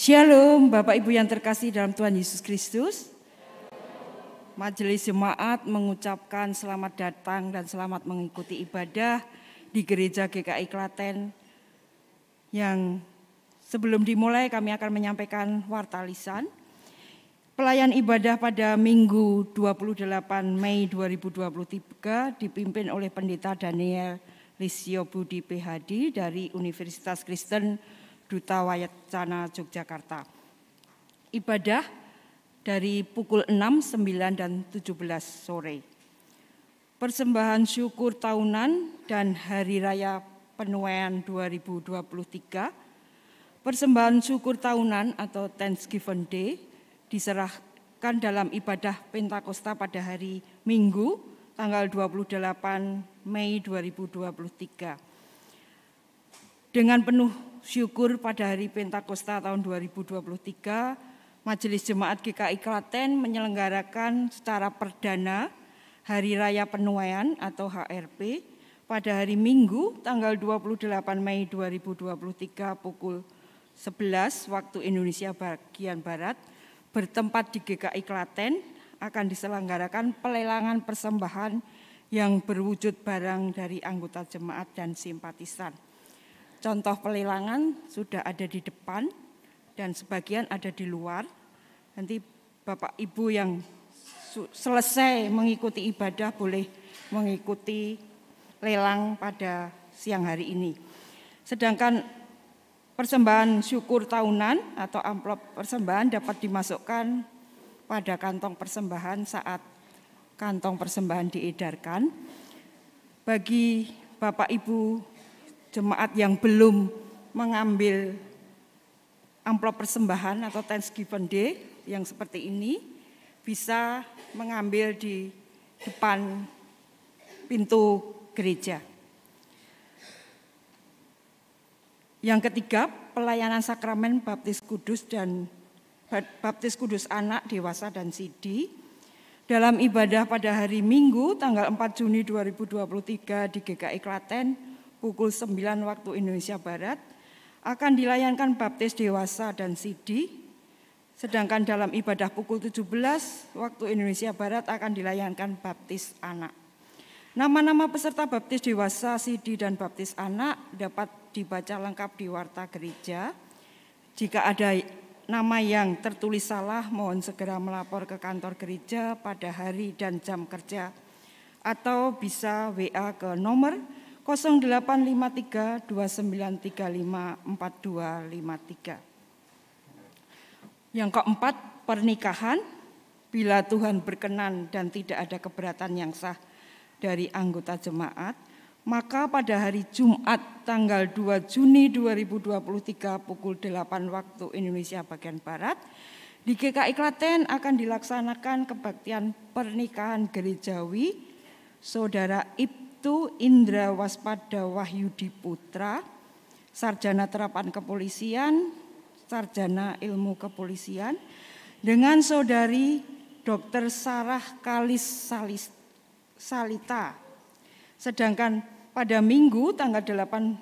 Shalom Bapak Ibu yang terkasih dalam Tuhan Yesus Kristus. Majelis Jemaat mengucapkan selamat datang dan selamat mengikuti ibadah di Gereja GKI Klaten. Yang sebelum dimulai kami akan menyampaikan warta lisan. Pelayan ibadah pada Minggu 28 Mei 2023 dipimpin oleh Pendeta Daniel Lisio Budi PhD dari Universitas Kristen Duta Wayacana Yogyakarta. Ibadah dari pukul 6, 9, dan 17 sore. Persembahan syukur tahunan dan Hari Raya Penuaian 2023. Persembahan syukur tahunan atau Thanksgiving Day diserahkan dalam ibadah Pentakosta pada hari Minggu tanggal 28 Mei 2023. Dengan penuh syukur pada hari Pentakosta tahun 2023, Majelis Jemaat GKI Klaten menyelenggarakan secara perdana Hari Raya Penuaian atau HRP pada hari Minggu tanggal 28 Mei 2023 pukul 11 waktu Indonesia bagian Barat, bertempat di GKI Klaten akan diselenggarakan pelelangan persembahan yang berwujud barang dari anggota jemaat dan simpatisan. Contoh pelelangan sudah ada di depan dan sebagian ada di luar. Nanti Bapak Ibu yang selesai mengikuti ibadah boleh mengikuti lelang pada siang hari ini. Sedangkan persembahan syukur tahunan atau amplop persembahan dapat dimasukkan pada kantong persembahan saat kantong persembahan diedarkan. Bagi Bapak Ibu jemaat yang belum mengambil amplop persembahan atau Thanksgiving Day yang seperti ini, bisa mengambil di depan pintu gereja. Yang ketiga, pelayanan sakramen baptis kudus dan baptis kudus anak, dewasa, dan sidi. Dalam ibadah pada hari Minggu tanggal 4 Juni 2023 di GKI Klaten pukul 9 waktu Indonesia Barat akan dilayankan baptis dewasa dan sidi. Sedangkan dalam ibadah pukul 17 waktu Indonesia Barat akan dilayankan baptis anak. Nama-nama peserta baptis dewasa, sidi, dan baptis anak dapat dibaca lengkap di warta gereja. Jika ada nama yang tertulis salah, mohon segera melapor ke kantor gereja pada hari dan jam kerja atau bisa WA ke nomor 0853 2935 4253. Yang keempat, pernikahan. Bila Tuhan berkenan dan tidak ada keberatan yang sah dari anggota jemaat, maka pada hari Jumat tanggal 2 Juni 2023 pukul 8 waktu Indonesia bagian Barat, di GKI Klaten akan dilaksanakan kebaktian pernikahan gerejawi Saudara Ibtu Indra Waspada Wahyudi Putra, Sarjana Terapan Kepolisian, Sarjana Ilmu Kepolisian, dengan Saudari Dr. Sarah Kalis Salita. Sedangkan pada Minggu tanggal 18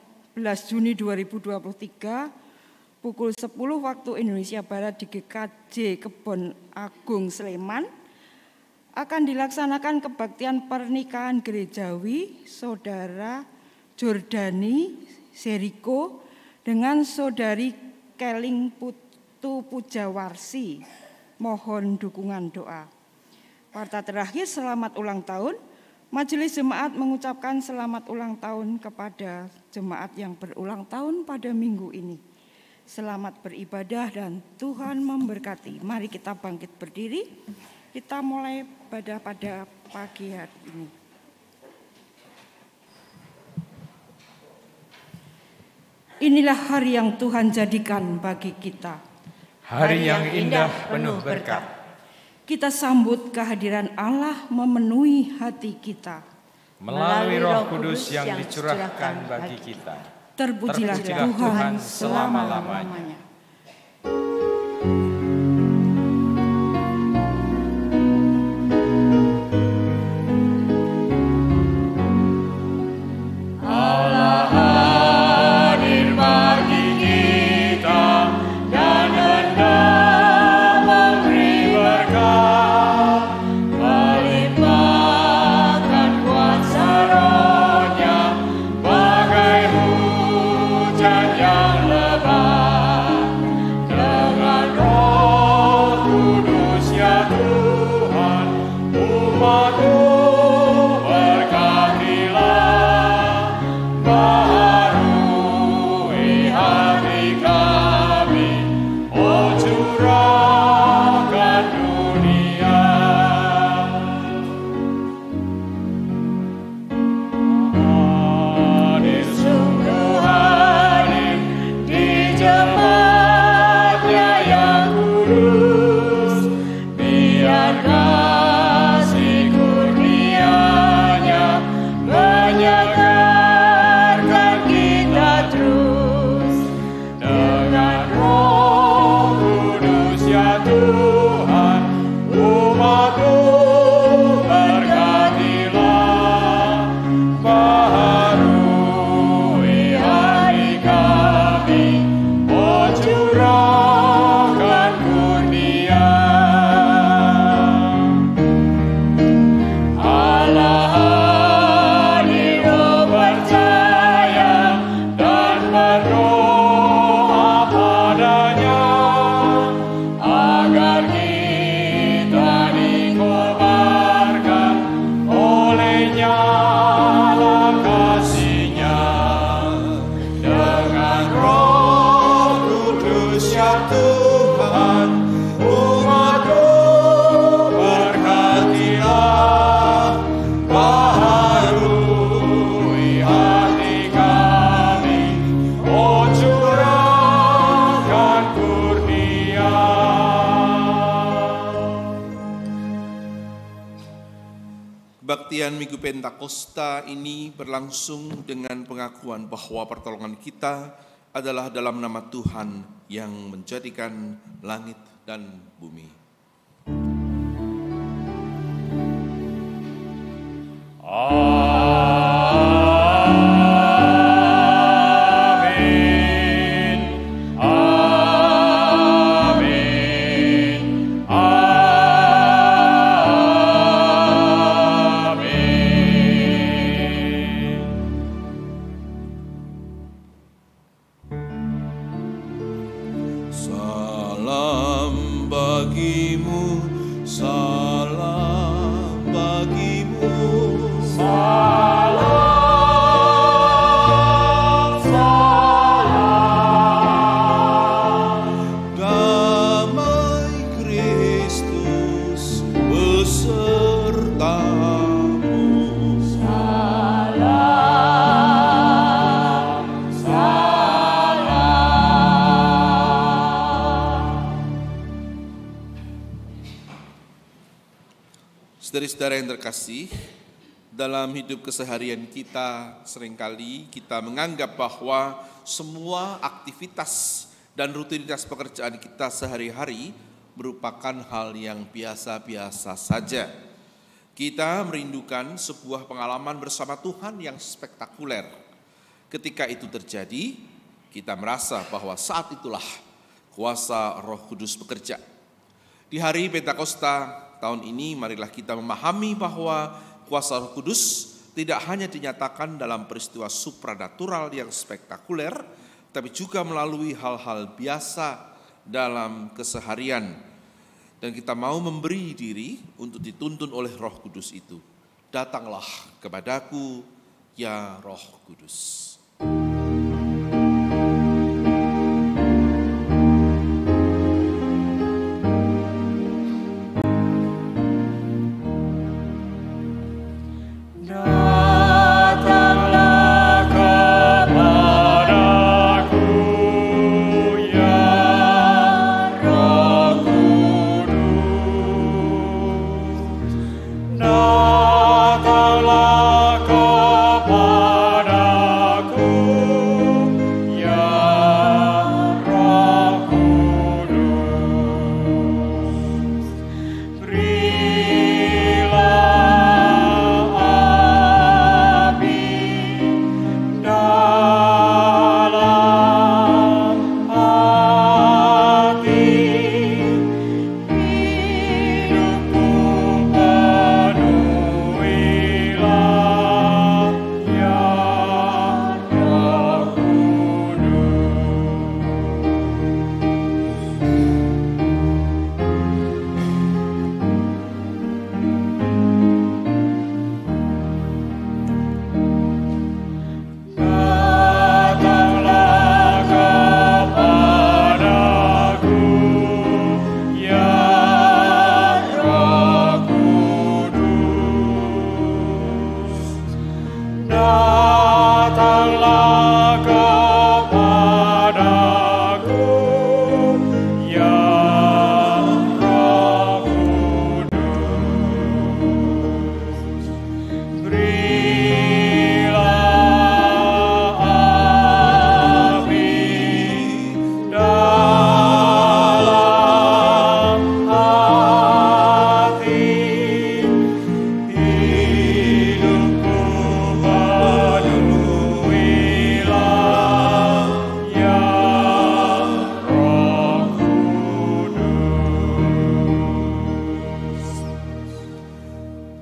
Juni 2023 pukul 10 waktu Indonesia Barat di GKJ Kebon Agung Sleman akan dilaksanakan kebaktian pernikahan gerejawi Saudara Jordani Seriko dengan Saudari Keling Putu Pujawarsi. Mohon dukungan doa. Warta terakhir, selamat ulang tahun. Majelis Jemaat mengucapkan selamat ulang tahun kepada jemaat yang berulang tahun pada minggu ini. Selamat beribadah dan Tuhan memberkati. Mari kita bangkit berdiri. Kita mulai pada pagi hari ini. Inilah hari yang Tuhan jadikan bagi kita. Hari yang indah penuh berkat. Kita sambut kehadiran Allah memenuhi hati kita. Melalui Roh Kudus yang dicurahkan bagi kita. Terpujilah Tuhan selama-lamanya. Allah hadir bagi kita dan Perayaan Minggu Pentakosta ini berlangsung dengan pengakuan bahwa pertolongan kita adalah dalam nama Tuhan yang menjadikan langit dan bumi. Saudara-saudara yang terkasih, dalam hidup keseharian kita seringkali kita menganggap bahwa semua aktivitas dan rutinitas pekerjaan kita sehari-hari merupakan hal yang biasa-biasa saja. Kita merindukan sebuah pengalaman bersama Tuhan yang spektakuler. Ketika itu terjadi, kita merasa bahwa saat itulah kuasa Roh Kudus bekerja. Di hari Pentakosta tahun ini, marilah kita memahami bahwa kuasa Roh Kudus tidak hanya dinyatakan dalam peristiwa supranatural yang spektakuler, tapi juga melalui hal-hal biasa dalam keseharian. Dan kita mau memberi diri untuk dituntun oleh Roh Kudus itu. Datanglah kepadaku, ya Roh Kudus.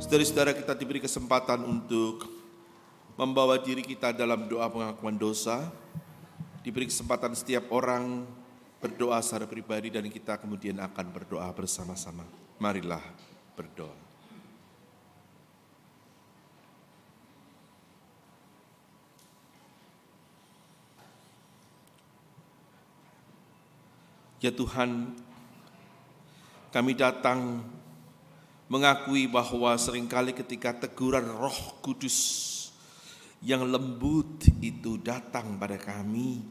Saudara-saudara, kita diberi kesempatan untuk membawa diri kita dalam doa pengakuan dosa. Diberi kesempatan setiap orang berdoa secara pribadi dan kita kemudian akan berdoa bersama-sama. Marilah berdoa. Ya Tuhan, kami datang mengakui bahwa seringkali ketika teguran Roh Kudus yang lembut itu datang pada kami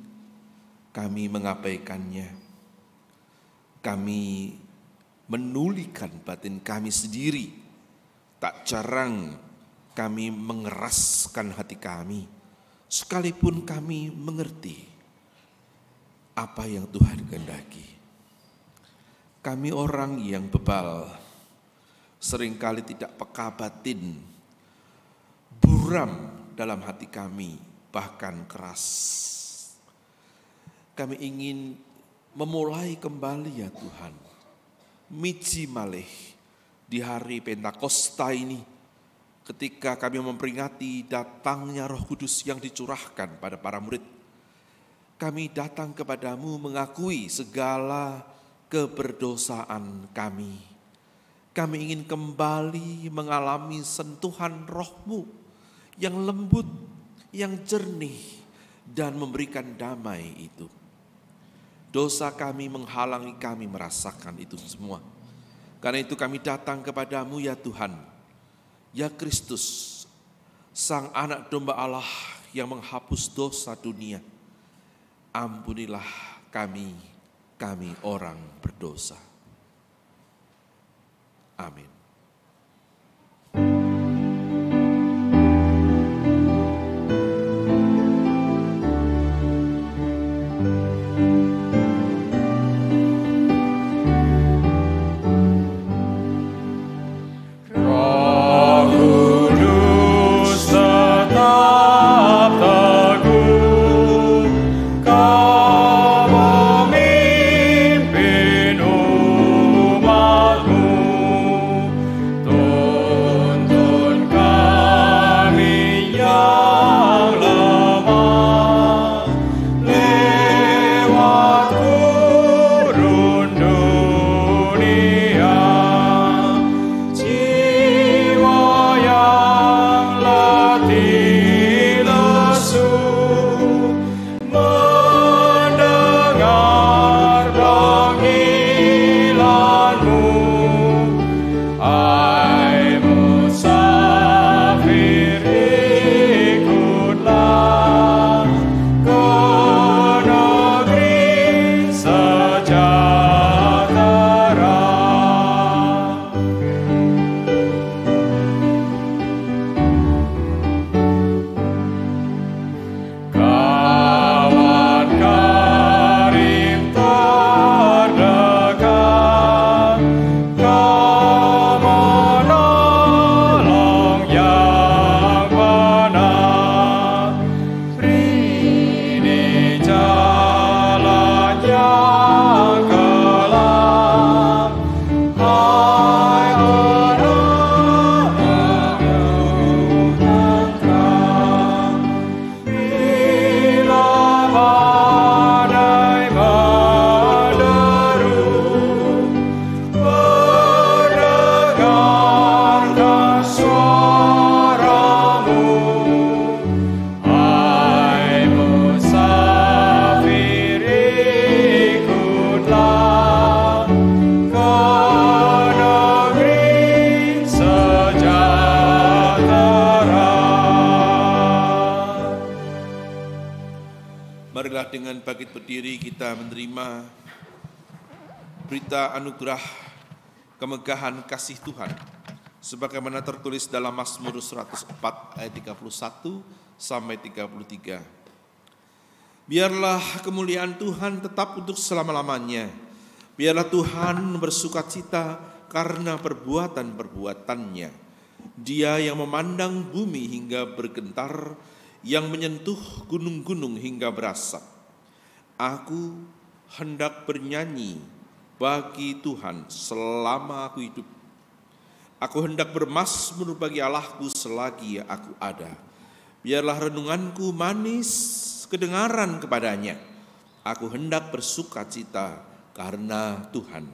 mengabaikannya. Kami menulikan batin kami sendiri. Tak jarang kami mengeraskan hati kami, sekalipun kami mengerti apa yang Tuhan kehendaki. Kami orang yang bebal, seringkali tidak peka batin, buram dalam hati kami, bahkan keras. Kami ingin memulai kembali ya Tuhan, miji malih di hari Pentakosta ini, ketika kami memperingati datangnya Roh Kudus yang dicurahkan pada para murid. Kami datang kepadamu mengakui segala keberdosaan kami. Kami ingin kembali mengalami sentuhan Roh-Mu yang lembut, yang jernih, dan memberikan damai itu. Dosa kami menghalangi kami merasakan itu semua. Karena itu kami datang kepadamu ya Tuhan, ya Kristus, Sang Anak Domba Allah yang menghapus dosa dunia. Ampunilah kami orang berdosa. Amin. Marilah dengan bangkit berdiri kita menerima berita anugerah kemegahan kasih Tuhan sebagaimana tertulis dalam Mazmur 104 ayat 31 sampai 33. Biarlah kemuliaan Tuhan tetap untuk selama-lamanya. Biarlah Tuhan bersukacita karena perbuatan-perbuatannya. Dia yang memandang bumi hingga bergetar, yang menyentuh gunung-gunung hingga berasap. Aku hendak bernyanyi bagi Tuhan selama aku hidup. Aku hendak bermazmur bagi Allahku selagi aku ada. Biarlah renunganku manis kedengaran kepadanya. Aku hendak bersukacita karena Tuhan.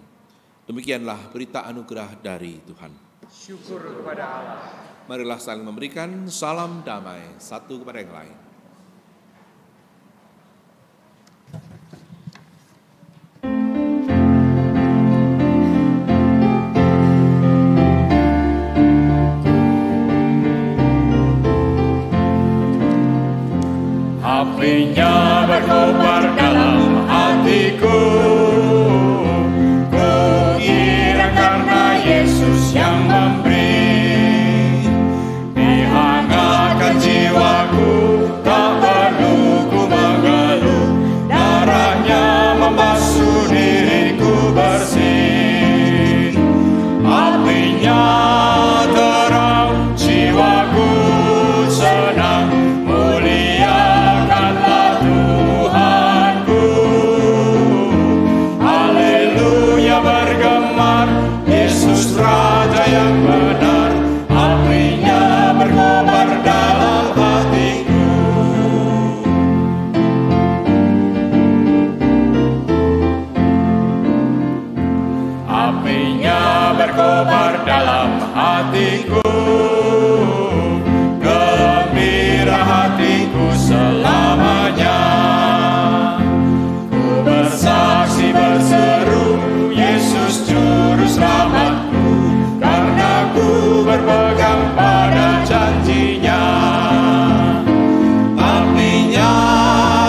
Demikianlah berita anugerah dari Tuhan. Syukur kepada Allah. Marilah saling memberikan salam damai satu kepada yang lain. Apinya berkobar dalam hatiku, ku kira karena Yesus yang memberi. jiwaku tak perlu ku mengeluh, darahnya membasuh diriku bersih. Apinya terang, jiwaku senang, muliakanlah Tuhanku. Haleluya bergemar, Yesus Raja yang benar, apinya berkobar dalam hatiku. Apinya berkobar dalam hatiku, gembira hatiku selamanya. Ku bersaksi berseru, Yesus Juru Selamatku, karena ku berpegang pada janjinya. Apinya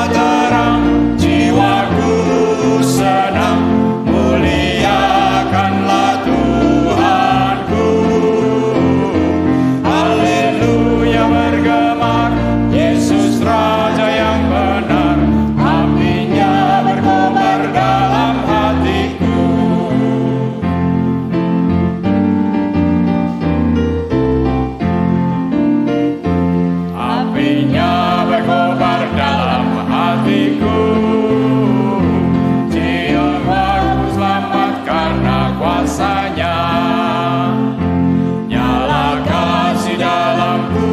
terang, jiwaku senang, muliakanlah Tuhanku. Haleluya bergemar, Yesus Raja yang benar, apinya berkobar dalam hatiku. Apinya berkobar dalam hatiku, jiwaku selamat karena kuasa-Nya. Nyala kasih dalamku,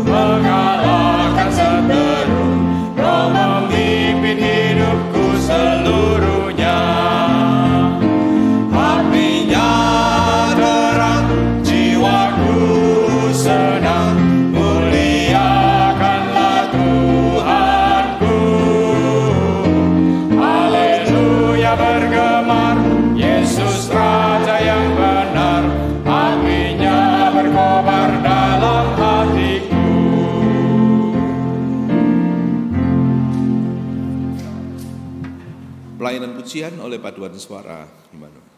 mengalahkan seteru, Roh memimpin hidupku seluruhnya. Apinya terang, jiwaku senang, muliakanlah Tuhanku. Haleluya bergemar, Yesus Raja yang benar, apinya berkobar dalam hatiku. Pelayanan pujian oleh paduan suara Immanuel.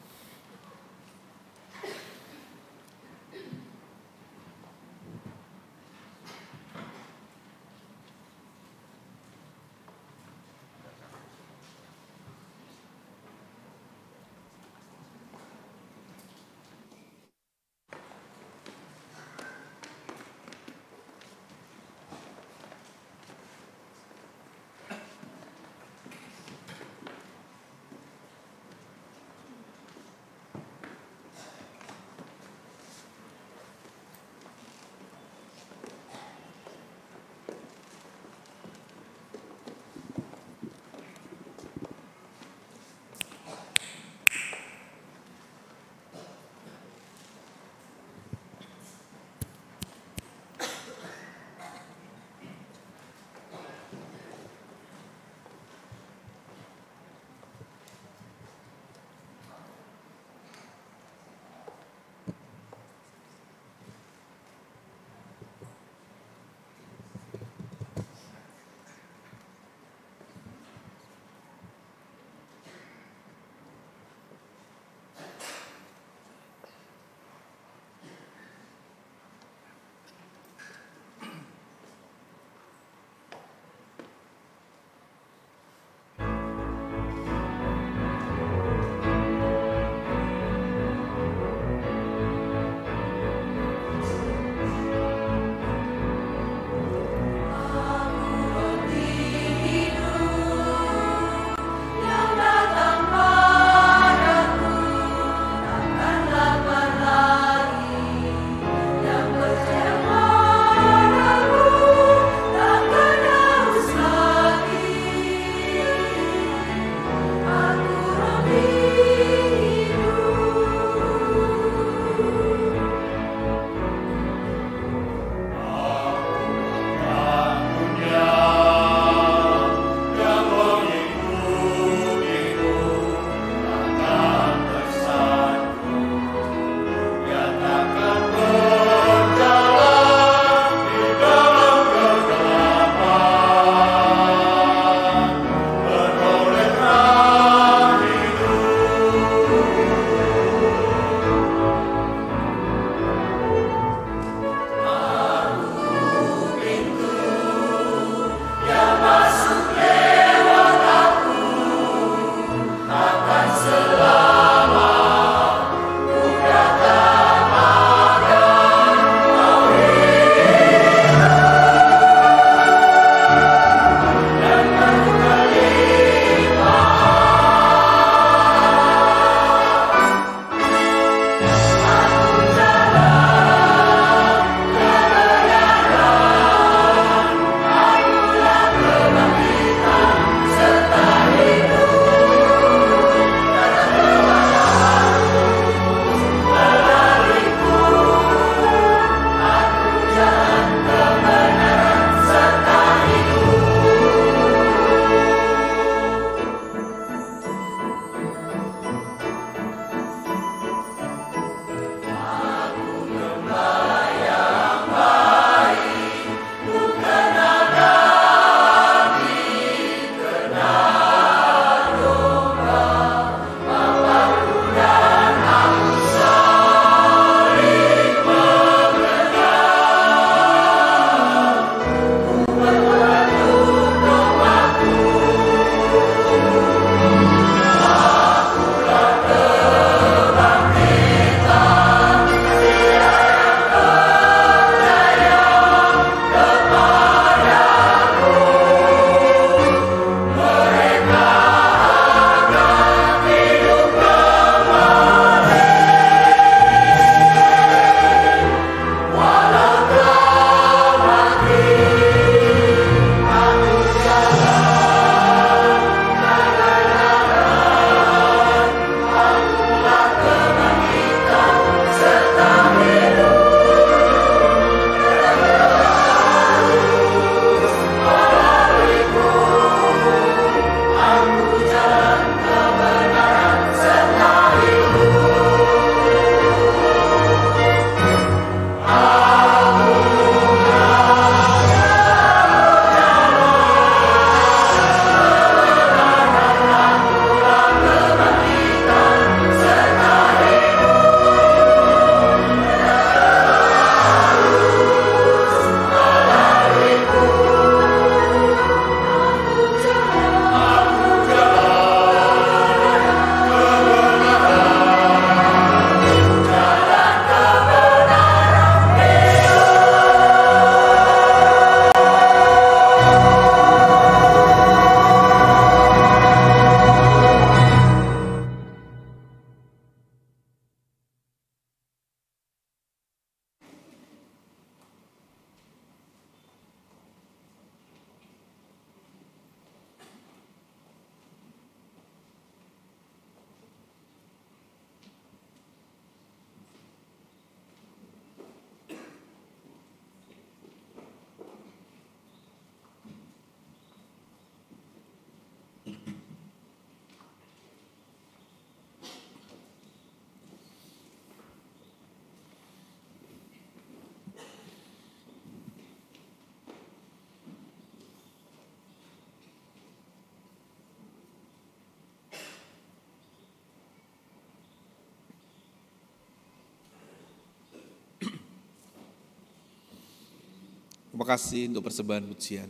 Terima kasih untuk persembahan pujian.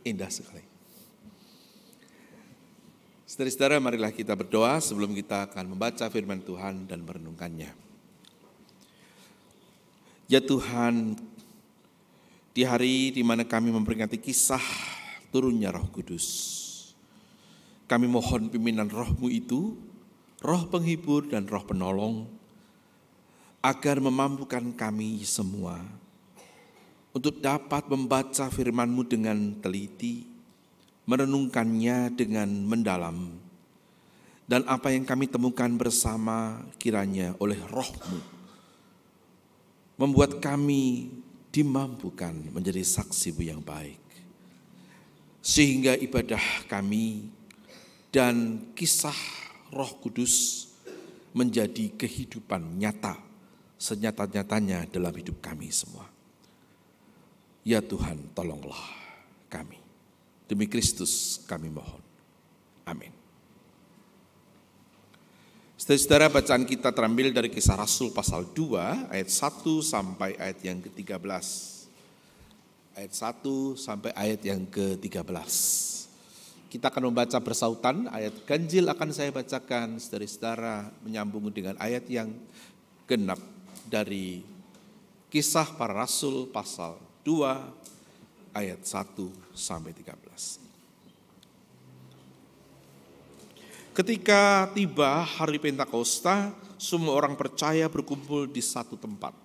Indah sekali. Saudara-saudara, marilah kita berdoa sebelum kita akan membaca firman Tuhan dan merenungkannya. Ya Tuhan, di hari di mana kami memperingati kisah turunnya Roh Kudus, kami mohon pimpinan Roh-Mu itu, Roh penghibur dan Roh penolong, agar memampukan kami semua untuk dapat membaca firman-Mu dengan teliti, merenungkannya dengan mendalam, dan apa yang kami temukan bersama kiranya oleh Roh-Mu membuat kami dimampukan menjadi saksi-Mu yang baik, sehingga ibadah kami dan kisah Roh Kudus menjadi kehidupan nyata, senyata-nyatanya dalam hidup kami semua. Ya Tuhan, tolonglah kami. Demi Kristus kami mohon. Amin. Saudara-saudara, bacaan kita terambil dari Kisah Rasul pasal 2 ayat 1 sampai ayat yang ke-13. Ayat 1 sampai ayat yang ke-13. Kita akan membaca bersautan, ayat ganjil akan saya bacakan, saudara-saudara, menyambung dengan ayat yang genap dari Kisah Para Rasul pasal 2 ayat 1 sampai 13. Ketika tiba hari Pentakosta, semua orang percaya berkumpul di satu tempat.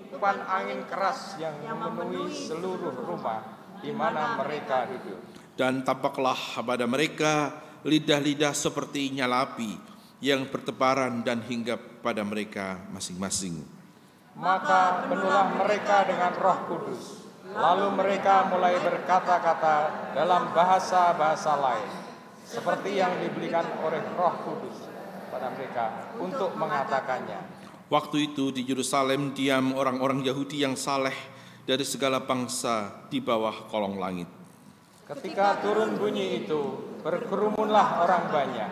Tiupan angin keras yang memenuhi seluruh rumah di mana mereka duduk. Dan tampaklah pada mereka lidah-lidah seperti nyala api yang bertebaran dan hinggap pada mereka masing-masing. Maka penuhlah mereka dengan Roh Kudus. Lalu mereka mulai berkata-kata dalam bahasa-bahasa lain, seperti yang diberikan oleh Roh Kudus pada mereka untuk mengatakannya. Waktu itu di Yerusalem diam orang-orang Yahudi yang saleh dari segala bangsa di bawah kolong langit. Ketika turun bunyi itu, berkerumunlah orang banyak.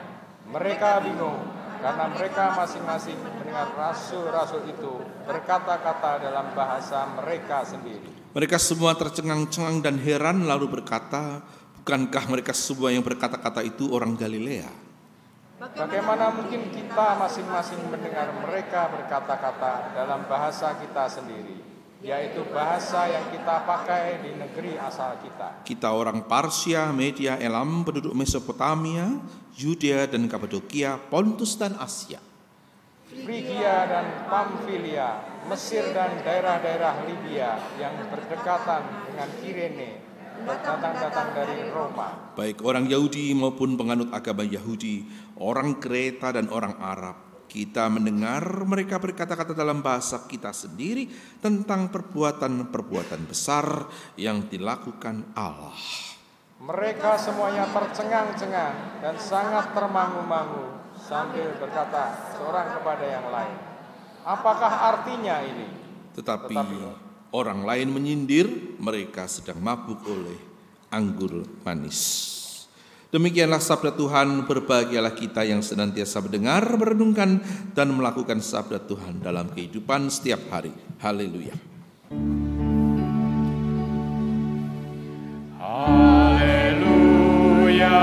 Mereka bingung karena mereka masing-masing mendengar rasul-rasul itu berkata-kata dalam bahasa mereka sendiri. Mereka semua tercengang-cengang dan heran lalu berkata, bukankah mereka semua yang berkata-kata itu orang Galilea? Bagaimana mungkin kita masing-masing mendengar mereka berkata-kata dalam bahasa kita sendiri, yaitu bahasa yang kita pakai di negeri asal kita. Kita orang Parsia, Media, Elam, penduduk Mesopotamia, Yudea dan Kapadokia, Pontus dan Asia, Frigia dan Pamfilia, Mesir dan daerah-daerah Libya yang berdekatan dengan Kirene, datang dari Roma. Baik orang Yahudi maupun penganut agama Yahudi, orang Kreta dan orang Arab, kita mendengar mereka berkata-kata dalam bahasa kita sendiri tentang perbuatan-perbuatan besar yang dilakukan Allah. Mereka semuanya tercengang-cengang dan sangat termangu-mangu sambil berkata seorang kepada yang lain, apakah artinya ini? Tetapi orang lain menyindir mereka sedang mabuk oleh anggur manis. Demikianlah sabda Tuhan, berbahagialah kita yang senantiasa mendengar, merenungkan, dan melakukan sabda Tuhan dalam kehidupan setiap hari. Haleluya. Haleluya,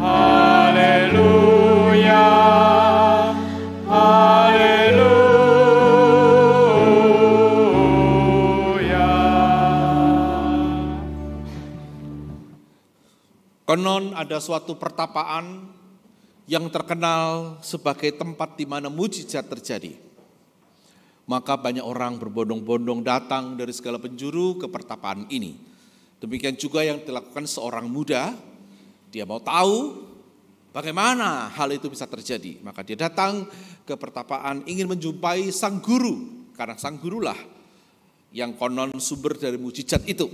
haleluya, haleluya. Konon ada suatu pertapaan yang terkenal sebagai tempat di mana mujizat terjadi. Maka banyak orang berbondong-bondong datang dari segala penjuru ke pertapaan ini. Demikian juga yang dilakukan seorang muda, dia mau tahu bagaimana hal itu bisa terjadi. Maka dia datang ke pertapaan ingin menjumpai sang guru, karena sang gurulah yang konon sumber dari mujizat itu.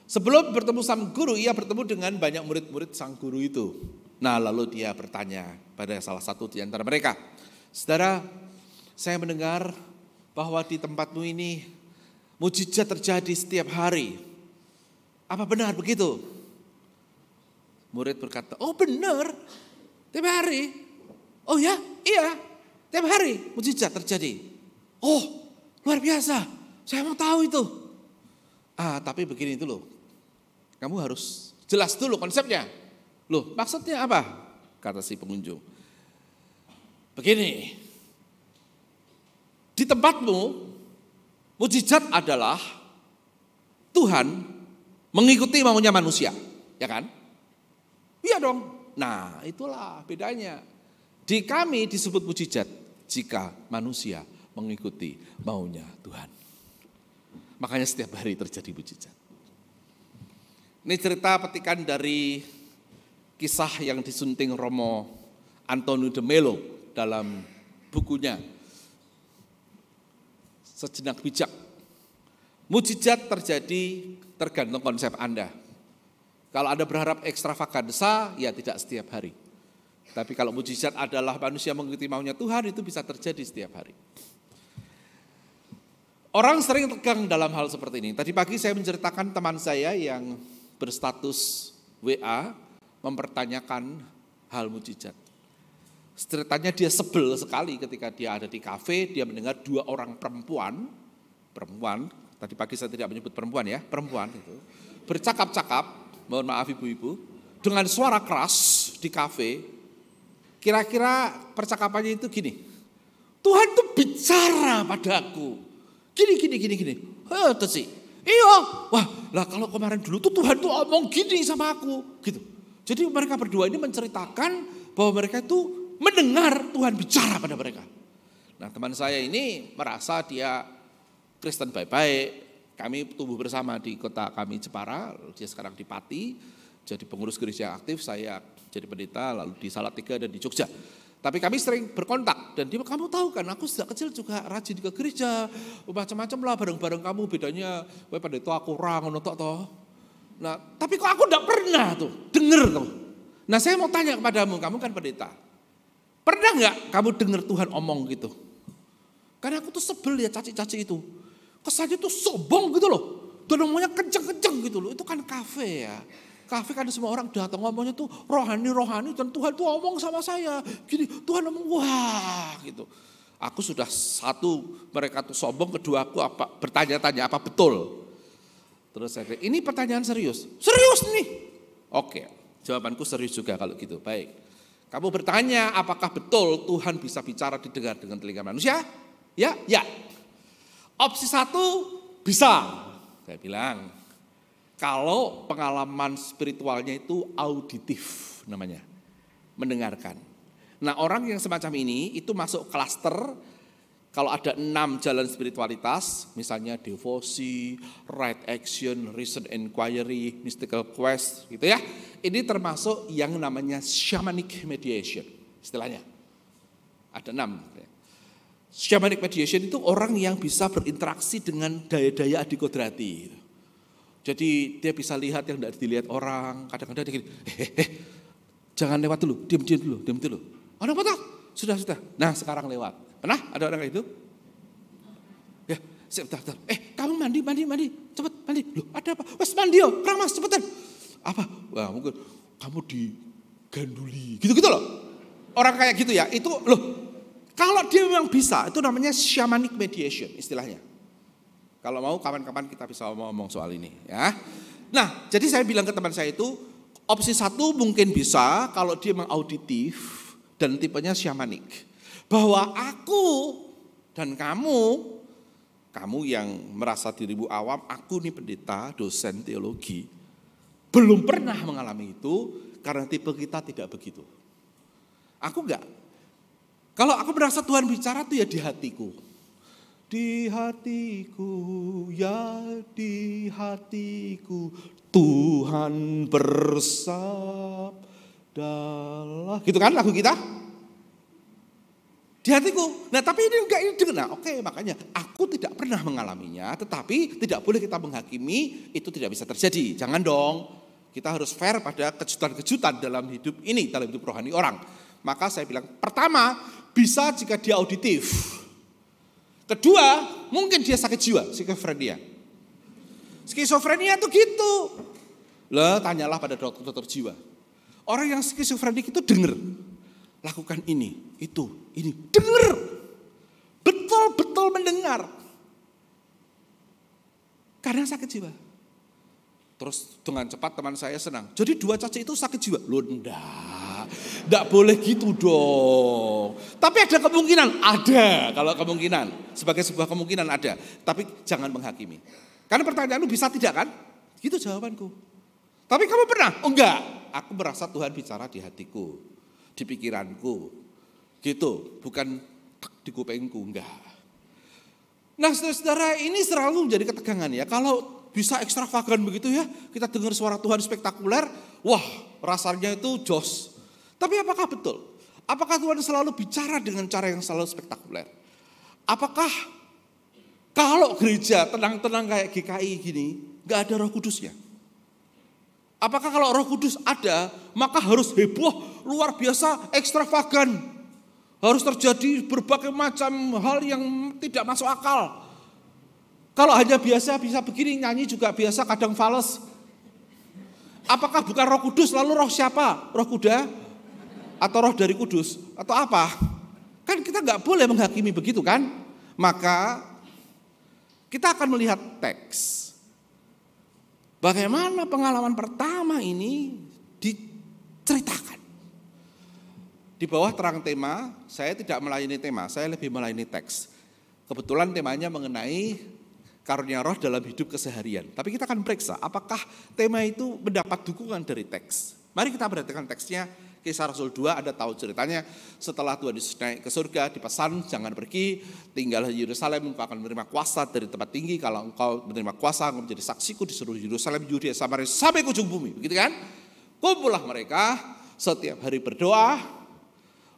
Sebelum bertemu sang guru, ia bertemu dengan banyak murid-murid sang guru itu. Nah, lalu dia bertanya pada salah satu di antara mereka, saudara, saya mendengar bahwa di tempatmu ini mujizat terjadi setiap hari. Apa benar begitu? Murid berkata, oh benar, tiap hari. Oh ya, iya. Tiap hari mujizat terjadi. Oh, luar biasa. Saya mau tahu itu. Tapi begini itu loh. Kamu harus jelas dulu konsepnya. Loh, maksudnya apa? Kata si pengunjung. Begini. Di tempatmu, mujizat adalah Tuhan mengikuti maunya manusia. Ya kan? Iya dong. Nah, itulah bedanya. Di kami disebut mujizat jika manusia mengikuti maunya Tuhan. Makanya setiap hari terjadi mujizat. Ini cerita petikan dari kisah yang disunting Romo Antonio de Melo dalam bukunya Sejenak Bijak. Mujizat terjadi tergantung konsep Anda. Kalau Anda berharap ekstravaganza, ya tidak setiap hari. Tapi kalau mujizat adalah manusia mengikuti maunya Tuhan, itu bisa terjadi setiap hari. Orang sering tegang dalam hal seperti ini. Tadi pagi saya menceritakan teman saya yang berstatus WA mempertanyakan hal mujizat. Ceritanya dia sebel sekali ketika dia ada di kafe, dia mendengar 2 orang perempuan, tadi pagi saya tidak menyebut perempuan ya, perempuan itu, bercakap-cakap, mohon maaf ibu-ibu, dengan suara keras di kafe. Kira-kira percakapannya itu gini, Tuhan tuh bicara padaku, gini. Terus sih, iya, wah lah kalau kemarin dulu tuh Tuhan tuh omong gini sama aku, gitu. Jadi mereka berdua ini menceritakan bahwa mereka itu mendengar Tuhan bicara pada mereka. Nah teman saya ini merasa dia Kristen baik-baik, kami tumbuh bersama di kota kami Jepara, dia sekarang di Pati, jadi pengurus gereja aktif, saya jadi pendeta lalu di Salatiga dan di Jogja. Tapi kami sering berkontak dan dia, kamu tahu kan aku sejak kecil juga rajin ke gereja, macam-macam lah bareng-bareng kamu, bedanya pendeta aku orang ngono toh. Nah, tapi kok aku enggak pernah tuh denger tuh. Nah, saya mau tanya kepadamu, kamu kan pendeta. Pernah enggak kamu dengar Tuhan omong gitu? Karena aku tuh sebel ya caci-caci itu. Kesannya tuh sombong gitu loh. Dan ngomongnya kenceng-kenceng gitu loh. Itu kan kafe ya. Kafe kan semua orang datang ngomongnya tuh rohani dan Tuhan tuh ngomong sama saya. Gini, Tuhan ngomong wah gitu. Aku sudah satu, mereka tuh sombong, kedua aku bertanya-tanya apa betul. Terus saya kira, ini pertanyaan serius. Serius nih. Oke, jawabanku serius juga kalau gitu. Baik. Kamu bertanya apakah betul Tuhan bisa bicara didengar dengan telinga manusia? Ya. Opsi 1 bisa. Saya bilang. Kalau pengalaman spiritualnya itu auditif namanya, mendengarkan. Nah orang yang semacam ini itu masuk klaster, kalau ada 6 jalan spiritualitas, misalnya devosi, right action, reason inquiry, mystical quest gitu ya. Ini termasuk yang namanya shamanic mediation istilahnya. Ada 6. Shamanic mediation itu orang yang bisa berinteraksi dengan daya-daya adikodrati. Jadi dia bisa lihat yang tidak dilihat orang. Kadang-kadang dia gini, jangan lewat dulu, diam dulu. Oh, apa tak? Sudah. Nah sekarang lewat. Pernah ada orang kayak itu? Ya, sebentar. Kamu mandi. Cepet mandi. Loh ada apa? Wes mandi yo, keramas cepetan. Apa? Wah mungkin kamu diganduli. Gitu loh. Orang kayak gitu ya, itu loh. Kalau dia memang bisa, itu namanya shamanic mediation istilahnya. Kalau mau kapan-kapan kita bisa ngomong soal ini ya. Nah jadi saya bilang ke teman saya itu opsi 1 mungkin bisa kalau dia memang auditif dan tipenya shamanik. Bahwa aku dan kamu yang merasa dirimu awam, aku nih pendeta, dosen teologi, belum pernah mengalami itu karena tipe kita tidak begitu. Aku enggak. Kalau aku merasa Tuhan bicara tuh ya di hatiku. Di hatiku, ya di hatiku, Tuhan bersabdalah. Gitu kan lagu kita? Di hatiku. Nah tapi ini enggak, ini dengar. Nah, oke, makanya aku tidak pernah mengalaminya, tetapi tidak boleh kita menghakimi itu tidak bisa terjadi. Jangan dong. Kita harus fair pada kejutan-kejutan dalam hidup ini, dalam hidup rohani orang. Maka saya bilang, pertama, bisa jika dia auditif. Kedua, mungkin dia sakit jiwa, skizofrenia. Skizofrenia itu gitu. Lah, tanyalah pada dokter jiwa. Orang yang skizofrenik itu dengar. lakukan ini, itu, ini. Dengar. Betul-betul mendengar. Karena sakit jiwa. Terus dengan cepat teman saya senang. Jadi 2 caci itu sakit jiwa. Loh enggak boleh gitu dong. Tapi ada kemungkinan, ada. Kalau kemungkinan, sebagai sebuah kemungkinan ada. Tapi jangan menghakimi. Karena pertanyaanmu bisa tidak kan? Gitu jawabanku. Tapi kamu pernah? Oh enggak. Aku merasa Tuhan bicara di hatiku, di pikiranku. Gitu, bukan di kupengku, enggak. Nah saudara, ini selalu menjadi ketegangan ya. Kalau bisa ekstravagan begitu ya, kita dengar suara Tuhan spektakuler, wah rasanya itu jos. Tapi apakah betul? Apakah Tuhan selalu bicara dengan cara yang selalu spektakuler? Apakah kalau gereja tenang-tenang kayak GKI gini, gak ada Roh Kudusnya? Apakah kalau Roh Kudus ada, maka harus heboh, luar biasa, ekstravagan. Harus terjadi berbagai macam hal yang tidak masuk akal. Kalau hanya biasa bisa begini, nyanyi juga biasa, kadang fales. Apakah bukan Roh Kudus, lalu roh siapa? Roh kuda? Atau roh dari kudus? Atau apa? Kan kita gak boleh menghakimi begitu kan? Maka kita akan melihat teks. Bagaimana pengalaman pertama ini diceritakan. Di bawah terang tema, saya tidak melayani tema, saya lebih melayani teks. Kebetulan temanya mengenai karunia roh dalam hidup keseharian. Tapi kita akan periksa apakah tema itu mendapat dukungan dari teks. Mari kita perhatikan teksnya. Kisah Rasul 2 ada tahu ceritanya. Setelah Tuhan Yesus naik ke surga, dipesan jangan pergi, tinggallah di Yerusalem, engkau akan menerima kuasa dari tempat tinggi. Kalau engkau menerima kuasa, engkau menjadi saksiku di seluruh Yerusalem, Yudea, Samaria, sampai ke ujung bumi. Begitu kan? Kumpullah mereka setiap hari berdoa.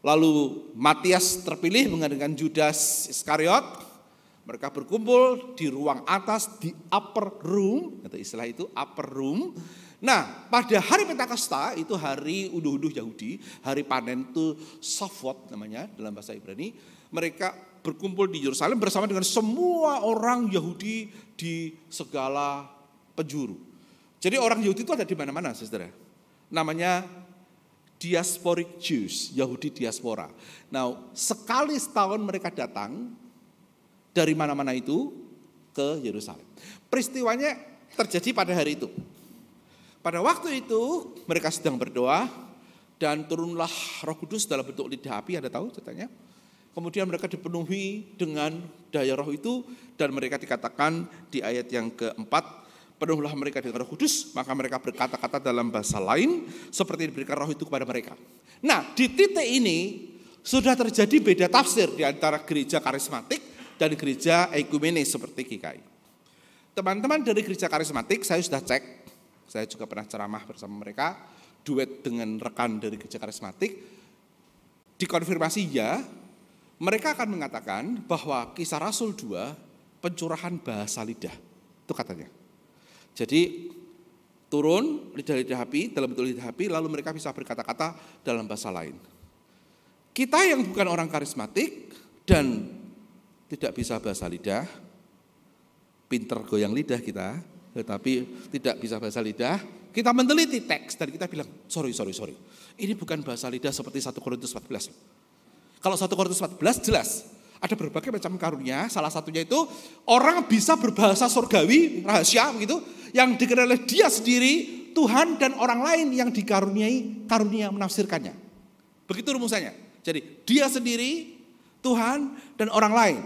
Lalu Matias terpilih menggantikan Judas Iskariot. Mereka berkumpul di ruang atas, di upper room, atau istilah itu upper room. Nah, pada hari Pentakosta, itu hari unduh-unduh Yahudi, hari panen itu Shavuot namanya dalam bahasa Ibrani. Mereka berkumpul di Yerusalem bersama dengan semua orang Yahudi di segala penjuru. Jadi orang Yahudi itu ada di mana-mana, saudara. Namanya diasporic Jews, Yahudi diaspora. Nah, sekali setahun mereka datang dari mana-mana itu ke Yerusalem. Peristiwanya terjadi pada hari itu. Pada waktu itu mereka sedang berdoa dan turunlah Roh Kudus dalam bentuk lidah api, Anda tahu ceritanya. Kemudian mereka dipenuhi dengan daya roh itu dan mereka dikatakan di ayat yang keempat, penuhlah mereka dengan Roh Kudus, maka mereka berkata-kata dalam bahasa lain seperti diberikan roh itu kepada mereka. Nah, di titik ini sudah terjadi beda tafsir di antara gereja karismatik dan gereja ekumene seperti GKI. Teman-teman dari gereja karismatik saya sudah cek. Saya juga pernah ceramah bersama mereka, duet dengan rekan dari gereja karismatik. Dikonfirmasi ya, mereka akan mengatakan bahwa Kisah Rasul 2 pencurahan bahasa lidah. Itu katanya. Jadi turun lidah-lidah api, dalam bentuk lidah api, lalu mereka bisa berkata-kata dalam bahasa lain. Kita yang bukan orang karismatik dan tidak bisa bahasa lidah, pinter goyang lidah kita, tetapi tidak bisa bahasa lidah, kita meneliti teks dan kita bilang, sorry. Ini bukan bahasa lidah seperti 1 Korintus 14. Kalau 1 Korintus 14 jelas, ada berbagai macam karunia, salah satunya itu orang bisa berbahasa surgawi, rahasia begitu, yang dikenal oleh dia sendiri, Tuhan dan orang lain yang dikaruniai karunia menafsirkannya. Begitu rumusannya. Jadi dia sendiri, Tuhan dan orang lain.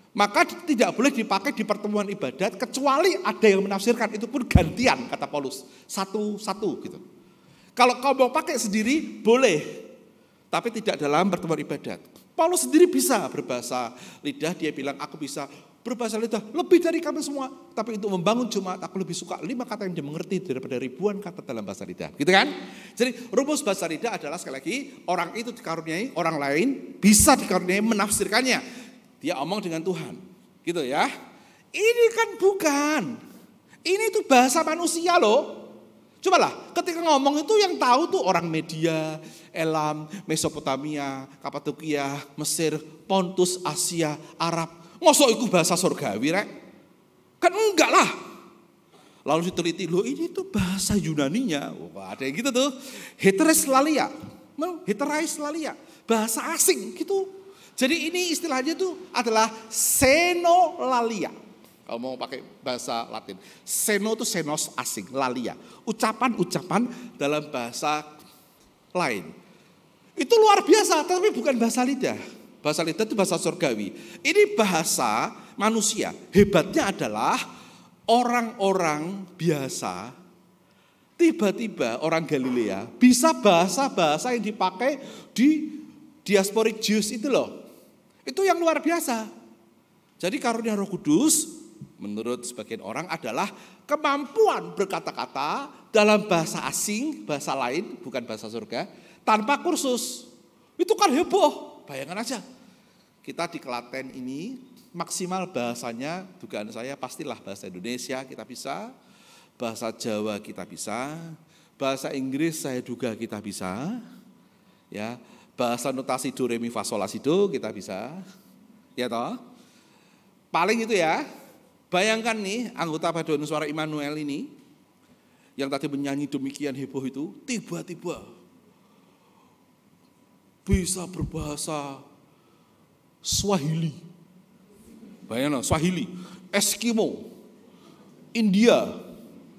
Maka tidak boleh dipakai di pertemuan ibadat kecuali ada yang menafsirkan, itu pun gantian kata Paulus, satu-satu gitu. Kalau kau mau pakai sendiri boleh, tapi tidak dalam pertemuan ibadat. Paulus sendiri bisa berbahasa lidah, dia bilang aku bisa berbahasa lidah lebih dari kami semua, tapi untuk membangun jemaat aku lebih suka 5 kata yang dimengerti daripada ribuan kata dalam bahasa lidah, gitu kan? Jadi rumus bahasa lidah adalah sekali lagi orang itu dikaruniai, orang lain bisa dikaruniai menafsirkannya. Dia omong dengan Tuhan, gitu ya. Ini kan bukan, ini tuh bahasa manusia loh. Cobalah, ketika ngomong itu yang tahu tuh orang Media, Elam, Mesopotamia, Kapadokia, Mesir, Pontus, Asia, Arab. Mosok itu bahasa surgawi rek? Kan enggak lah. Lalu diteliti, loh ini tuh bahasa Yunaninya. Wah, ada yang gitu tuh. Heterais lalia. bahasa asing gitu. Jadi ini istilahnya itu adalah xenolalia. Kalau mau pakai bahasa Latin. Xeno itu xenos asing, lalia. Ucapan-ucapan dalam bahasa lain. Itu luar biasa, tapi bukan bahasa lidah. Bahasa lidah itu bahasa surgawi. Ini bahasa manusia. Hebatnya adalah orang-orang biasa, tiba-tiba orang Galilea bisa bahasa-bahasa yang dipakai di diasporic Jews itu loh. Itu yang luar biasa. Jadi karunia Roh Kudus menurut sebagian orang adalah kemampuan berkata-kata dalam bahasa asing, bahasa lain, bukan bahasa surga, tanpa kursus. Itu kan heboh, bayangkan aja. Kita di Klaten ini maksimal bahasanya, dugaan saya pastilah bahasa Indonesia kita bisa, bahasa Jawa kita bisa, bahasa Inggris saya duga kita bisa, ya, bahasa notasi do re mi fa sol la si do kita bisa, ya toh. Paling itu ya. Bayangkan nih anggota paduan suara Immanuel ini yang tadi menyanyi demikian heboh itu tiba-tiba bisa berbahasa Swahili. Bayangkan Swahili, Eskimo, India.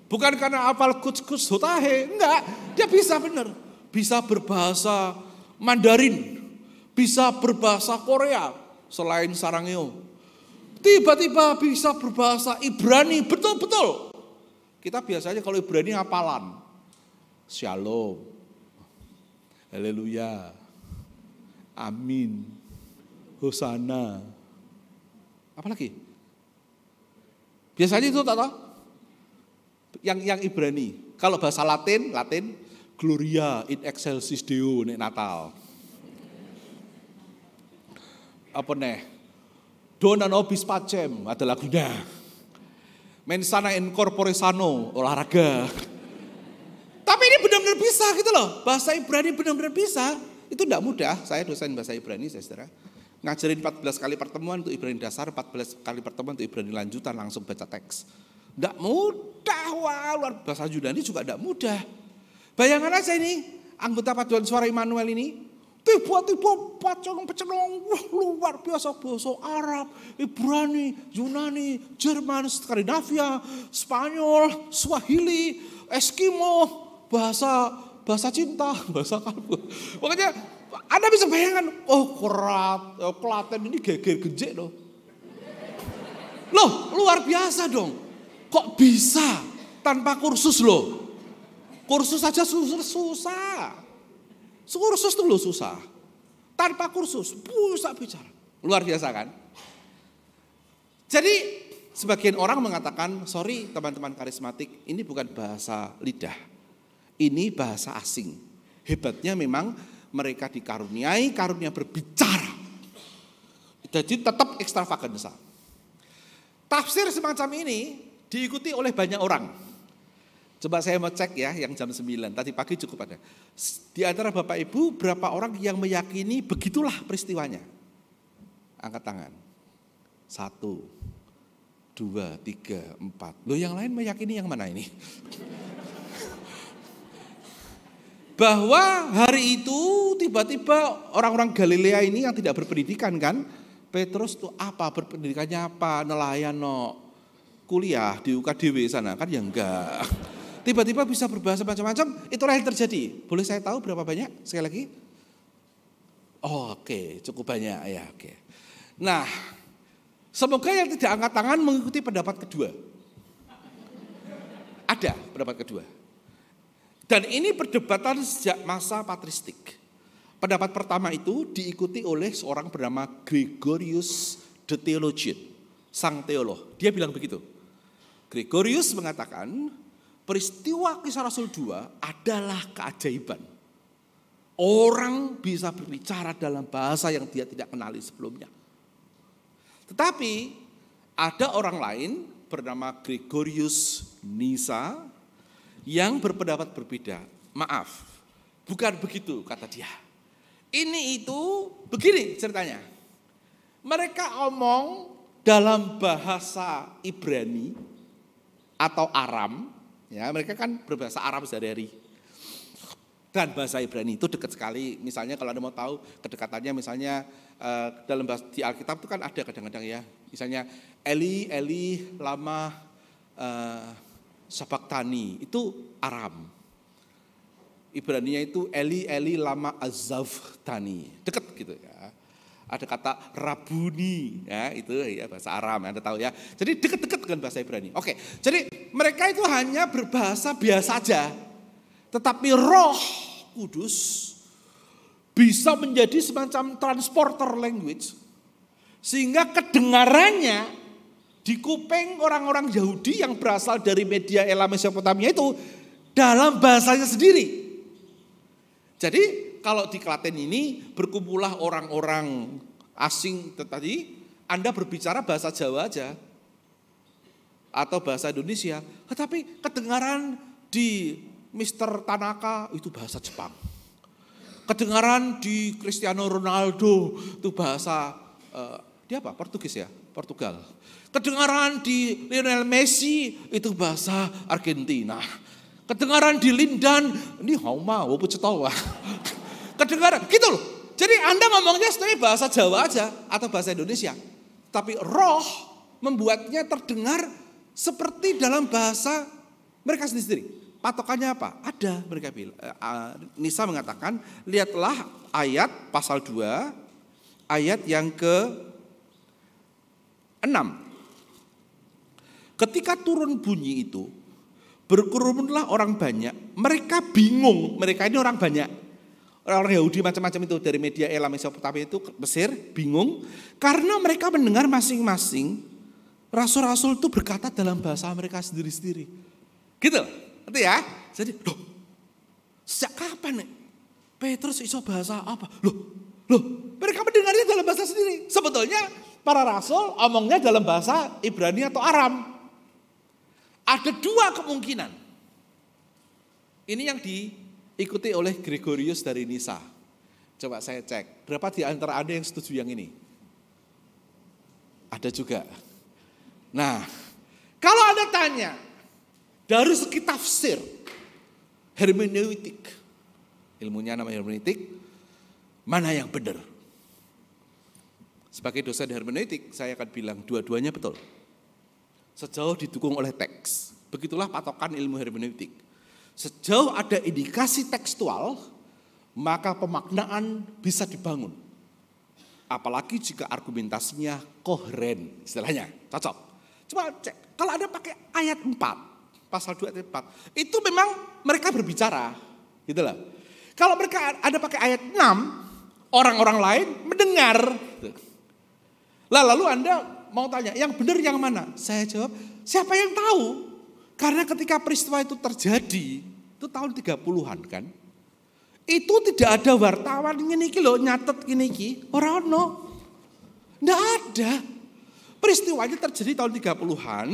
Bukan karena hafal kuts-kuts hotahe, enggak, dia bisa benar. Bisa berbahasa Mandarin, bisa berbahasa Korea selain Sarangeo. Tiba-tiba bisa berbahasa Ibrani, betul-betul. Kita biasanya kalau Ibrani hafalan. Shalom, haleluya, amin, hosana. Apalagi? Biasanya itu tak tahu. Yang Ibrani. Kalau bahasa Latin, Gloria in excelsis Deo nek Natal. Apa nih? Dona nobis pacem ada lagunya. Mensana in corpore sano, olahraga. Tapi ini benar-benar bisa gitu loh. Bahasa Ibrani benar-benar bisa. Itu tidak mudah. Saya dosen bahasa Ibrani, saudara. Ngajarin 14 kali pertemuan untuk Ibrani dasar, 14 kali pertemuan untuk Ibrani lanjutan, langsung baca teks. Tidak mudah, wah, luar bahasa Yunani juga tidak mudah. Bayangkan aja ini, anggota paduan suara Immanuel ini, tiba-tiba pacelong-pacelong, wah luar biasa bahasa Arab, Ibrani, Yunani, Jerman, Skandinavia, Spanyol, Swahili, Eskimo, bahasa cinta, bahasa kalbu. Makanya Anda bisa bayangkan, oh Klaten ini geger gejek loh. Loh, luar biasa dong. Kok bisa tanpa kursus loh? Kursus saja susah. Kursus tuh loh susah. Tanpa kursus bisa bicara. Luar biasa kan? Jadi sebagian orang mengatakan, sorry teman-teman karismatik, ini bukan bahasa lidah. Ini bahasa asing. Hebatnya memang mereka dikaruniai karunia berbicara. Jadi tetap ekstravaganza. Tafsir semacam ini diikuti oleh banyak orang. Coba saya mau cek ya yang jam 9, tadi pagi cukup ada. Di antara Bapak Ibu berapa orang yang meyakini begitulah peristiwanya? Angkat tangan. 1, 2, 3, 4. Loh yang lain meyakini yang mana ini? Bahwa hari itu tiba-tiba orang-orang Galilea ini yang tidak berpendidikan kan. Petrus tuh apa, berpendidikannya apa, nelayan no. Kuliah di UKDW sana kan ya enggak. Tiba-tiba bisa berbahasa macam-macam, itulah yang terjadi. Boleh saya tahu berapa banyak? Sekali lagi. Oh, oke, cukup banyak ya, oke. Nah, semoga yang tidak angkat tangan mengikuti pendapat kedua. Ada pendapat kedua. Dan ini perdebatan sejak masa patristik. Pendapat pertama itu diikuti oleh seorang bernama Gregorius the Theologian, sang teolog. Dia bilang begitu. Gregorius mengatakan peristiwa Kisah Rasul 2 adalah keajaiban. Orang bisa berbicara dalam bahasa yang dia tidak kenali sebelumnya. Tetapi ada orang lain bernama Gregorius Nyssa yang berpendapat berbeda. Maaf, bukan begitu kata dia. Ini itu begini ceritanya. Mereka omong dalam bahasa Ibrani atau Aram, ya mereka kan berbahasa Aram sehari-hari. Dan bahasa Ibrani itu dekat sekali. Misalnya kalau Anda mau tahu kedekatannya, misalnya dalam bahasa di Alkitab itu kan ada kadang-kadang ya. Misalnya Eli, Eli, lama sabaktani, itu Aram. Ibraninya itu Eli, Eli, lama azavtani. Dekat gitu ya. Ada kata Rabuni, ya itu ya bahasa Aram, Anda tahu ya. Jadi dekat-dekat dengan bahasa Ibrani. Oke, jadi mereka itu hanya berbahasa biasa aja. Tetapi Roh Kudus bisa menjadi semacam transporter language. Sehingga kedengarannya di kuping orang-orang Yahudi yang berasal dari Media Elam Mesopotamia itu dalam bahasanya sendiri. Jadi kalau di Klaten ini berkumpullah orang-orang asing tadi, Anda berbicara bahasa Jawa aja atau bahasa Indonesia, tetapi kedengaran di Mr. Tanaka itu bahasa Jepang. Kedengaran di Cristiano Ronaldo itu bahasa dia apa? Portugis ya, Portugal. Kedengaran di Lionel Messi itu bahasa Argentina. Kedengaran di Lindan ini hauma wopecetawa. Kedengaran gitu loh. Jadi Anda ngomongnya sebenarnya bahasa Jawa aja atau bahasa Indonesia. Tapi Roh membuatnya terdengar seperti dalam bahasa mereka sendiri. Patokannya apa? Ada, mereka bilang. Nisa mengatakan, lihatlah ayat pasal 2, ayat yang ke-6. Ketika turun bunyi itu, berkerumunlah orang banyak, mereka bingung, mereka ini orang banyak. Orang Yahudi macam-macam itu dari Media Elam Mesopotamia itu Mesir, bingung. Karena mereka mendengar masing-masing, rasul-rasul itu berkata dalam bahasa mereka sendiri-sendiri. Gitu. Itu ya, jadi loh, sejak kapan nih Petrus iso bahasa apa? Loh, mereka mendengarnya dalam bahasa sendiri. Sebetulnya para rasul omongnya dalam bahasa Ibrani atau Aram. Ada dua kemungkinan. Ini yang diikuti oleh Gregorius dari Nisa. Coba saya cek, berapa di antara Anda yang setuju yang ini? Ada juga. Nah, kalau Anda tanya, dari segi tafsir, hermeneutik, ilmunya namanya hermeneutik, mana yang benar? Sebagai dosen hermeneutik, saya akan bilang dua-duanya betul. Sejauh didukung oleh teks. Begitulah patokan ilmu hermeneutik. Sejauh ada indikasi tekstual, maka pemaknaan bisa dibangun. Apalagi jika argumentasinya koheren, istilahnya, cocok. Coba cek, kalau ada pakai ayat 4, pasal 2 ayat 4, itu memang mereka berbicara, gitu lah. Kalau mereka ada pakai ayat 6, orang-orang lain mendengar. Lalu Anda mau tanya, yang benar yang mana? Saya jawab, siapa yang tahu? Karena ketika peristiwa itu terjadi, itu tahun 30-an kan. Itu tidak ada wartawan ini loh, nyatet gini, orang-orang. Nggak ada. Peristiwanya terjadi tahun 30-an,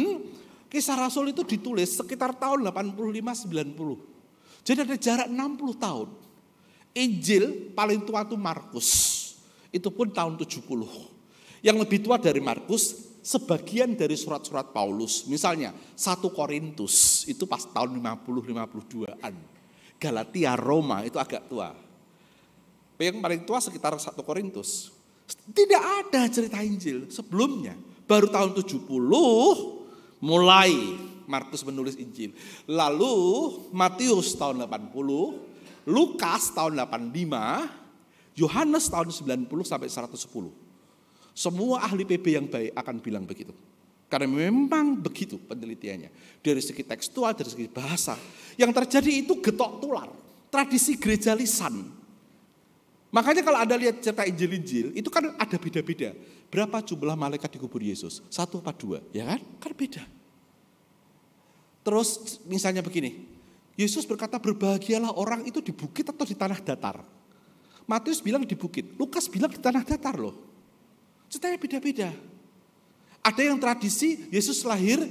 Kisah Rasul itu ditulis sekitar tahun 85-90. Jadi ada jarak 60 tahun. Injil paling tua itu Markus. Itu pun tahun 70. Yang lebih tua dari Markus, sebagian dari surat-surat Paulus. Misalnya 1 Korintus itu pas tahun 50-52an. Galatia, Roma itu agak tua. Yang paling tua sekitar 1 Korintus. Tidak ada cerita Injil sebelumnya. Baru tahun 70 mulai Markus menulis Injil. Lalu Matius tahun 80, Lukas tahun 85, Yohanes tahun 90 sampai 110. Semua ahli PB yang baik akan bilang begitu. Karena memang begitu penelitiannya. Dari segi tekstual, dari segi bahasa. Yang terjadi itu getok tular. Tradisi gereja lisan. Makanya kalau Anda lihat cerita Injil-Injil, itu kan ada beda-beda. Berapa jumlah malaikat di kubur Yesus? 1 apa 2? Ya kan? Kan beda. Terus misalnya begini. Yesus berkata berbahagialah orang itu di bukit atau di tanah datar. Matius bilang di bukit. Lukas bilang di tanah datar loh. Ceritanya beda-beda. Ada yang tradisi Yesus lahir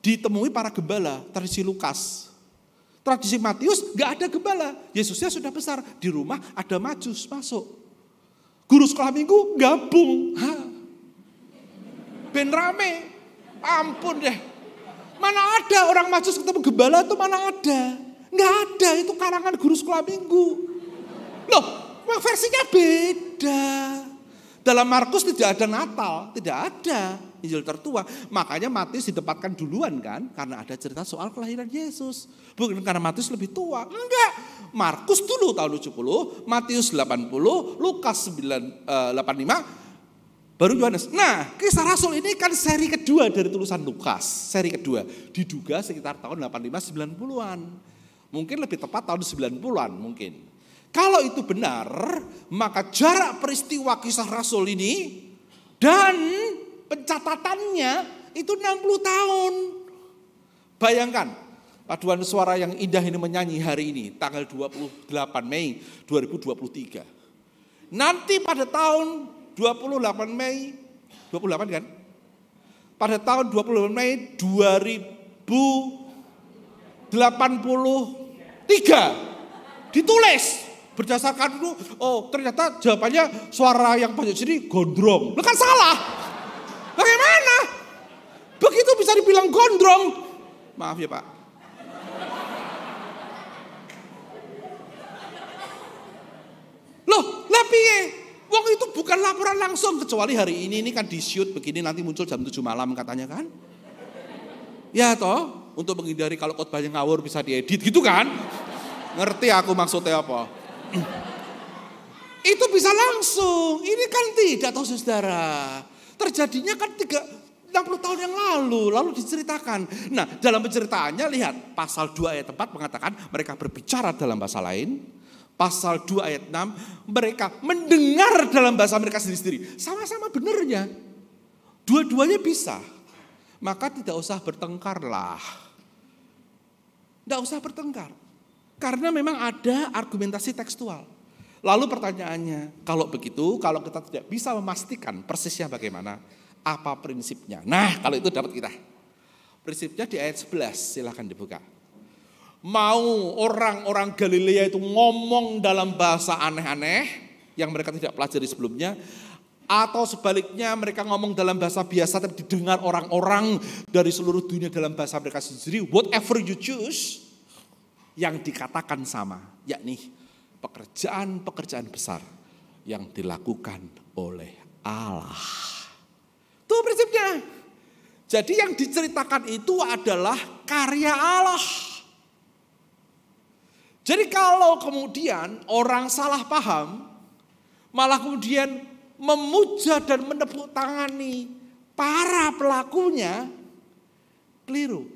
ditemui para gembala. Tradisi Lukas. Tradisi Matius gak ada gembala. Yesusnya sudah besar. Di rumah ada majus masuk. Guru sekolah minggu gabung. Ben rame. Ampun deh. Mana ada orang majus ketemu gembala itu mana ada. Nggak ada, itu karangan guru sekolah minggu. Loh, versinya beda. Dalam Markus tidak ada Natal, tidak ada Injil tertua. Makanya Matius ditempatkan duluan kan, karena ada cerita soal kelahiran Yesus. Bukan karena Matius lebih tua, enggak. Markus dulu tahun 70, Matius 80, Lukas 85, baru Yohanes. Nah, Kisah Rasul ini kan seri kedua dari tulisan Lukas. Seri kedua, diduga sekitar tahun 85-90-an. Mungkin lebih tepat tahun 90-an mungkin. Kalau itu benar, maka jarak peristiwa Kisah Rasul ini dan pencatatannya itu 60 tahun. Bayangkan, paduan suara yang indah ini menyanyi hari ini, tanggal 28 Mei 2023. Nanti pada tahun 28 Mei, 28 kan? Pada tahun 28 Mei 2083 ditulis. Berdasarkan itu, oh ternyata jawabannya suara yang banyak sini gondrong. Lu kan salah. Bagaimana? Begitu bisa dibilang gondrong. Maaf ya Pak. Loh, lah piye? Wong itu bukan laporan langsung. Kecuali hari ini kan di shoot begini nanti muncul jam 7 malam katanya kan. Ya toh, untuk menghindari kalau khotbahnya ngawur bisa diedit gitu kan. Ngerti aku maksudnya apa. Itu bisa langsung. Ini kan tidak tahu saudara. Terjadinya kan 60 tahun yang lalu diceritakan. Nah, dalam penceritaannya lihat pasal 2 ayat 4 mengatakan mereka berbicara dalam bahasa lain. Pasal 2 ayat 6 mereka mendengar dalam bahasa mereka sendiri-sendiri. Sama-sama benernya. Dua-duanya bisa. Maka tidak usah bertengkar lah. Tidak usah bertengkar. Karena memang ada argumentasi tekstual. Lalu pertanyaannya, kalau begitu, kalau kita tidak bisa memastikan persisnya bagaimana, apa prinsipnya? Nah, kalau itu dapat kita. Prinsipnya di ayat 11, silahkan dibuka. Mau orang-orang Galilea itu ngomong dalam bahasa aneh-aneh, yang mereka tidak pelajari sebelumnya, atau sebaliknya mereka ngomong dalam bahasa biasa, tapi didengar orang-orang dari seluruh dunia dalam bahasa mereka sendiri, whatever you choose, yang dikatakan sama, yakni pekerjaan-pekerjaan besar yang dilakukan oleh Allah. Itu prinsipnya. Jadi yang diceritakan itu adalah karya Allah. Jadi kalau kemudian orang salah paham, malah kemudian memuja dan menepuk tangani para pelakunya, keliru.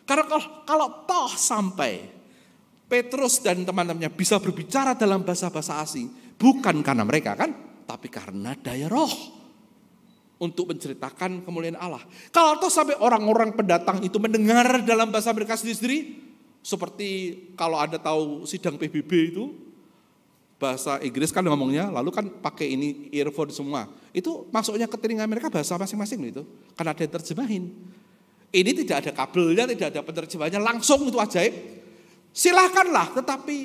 Karena kalau toh sampai Petrus dan teman-temannya bisa berbicara dalam bahasa-bahasa asing, bukan karena mereka kan, tapi karena daya roh untuk menceritakan kemuliaan Allah. Kalau toh sampai orang-orang pendatang itu mendengar dalam bahasa mereka sendiri, seperti kalau ada tahu sidang PBB itu, bahasa Inggris kan ngomongnya, lalu kan pakai ini earphone semua. Itu masuknya ke telinga mereka bahasa masing-masing itu, karena ada yang terjemahin. Ini tidak ada kabelnya, tidak ada penerjemahnya, langsung itu ajaib. Silakanlah, tetapi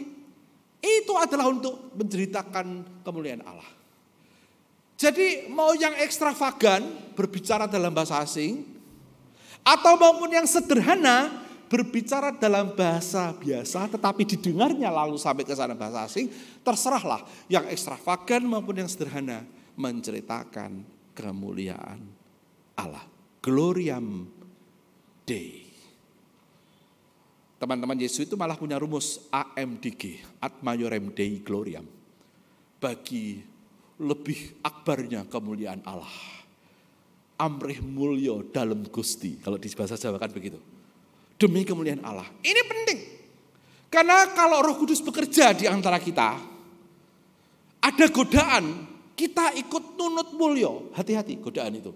itu adalah untuk menceritakan kemuliaan Allah. Jadi mau yang ekstravagan berbicara dalam bahasa asing, atau maupun yang sederhana berbicara dalam bahasa biasa, tetapi didengarnya lalu sampai ke sana bahasa asing, terserahlah yang ekstravagan maupun yang sederhana menceritakan kemuliaan Allah. Gloriam Dei. Teman-teman Yesus itu malah punya rumus AMDG, Ad Maiorem Dei Gloriam. Bagi lebih akbarnya kemuliaan Allah. Amrih mulyo dalam Gusti, kalau di bahasa Jawa kan begitu. Demi kemuliaan Allah. Ini penting. Karena kalau Roh Kudus bekerja di antara kita, ada godaan, kita ikut nunut mulyo. Hati-hati godaan itu.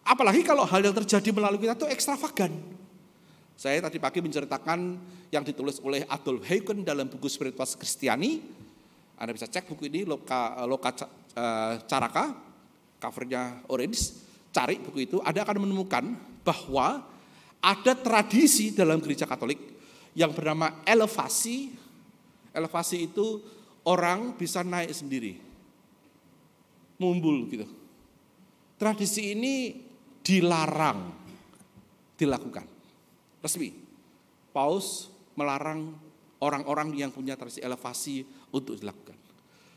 Apalagi kalau hal yang terjadi melalui kita itu ekstravagan. Saya tadi pagi menceritakan yang ditulis oleh Adolf Heuken dalam buku Spiritus Christiani. Anda bisa cek buku ini, Loka Caraka, covernya orange. Cari buku itu, Anda akan menemukan bahwa ada tradisi dalam gereja Katolik yang bernama elevasi. Elevasi itu orang bisa naik sendiri, mumbul gitu. Tradisi ini dilarang dilakukan, resmi. Paus melarang orang-orang yang punya tradisi elevasi untuk dilakukan.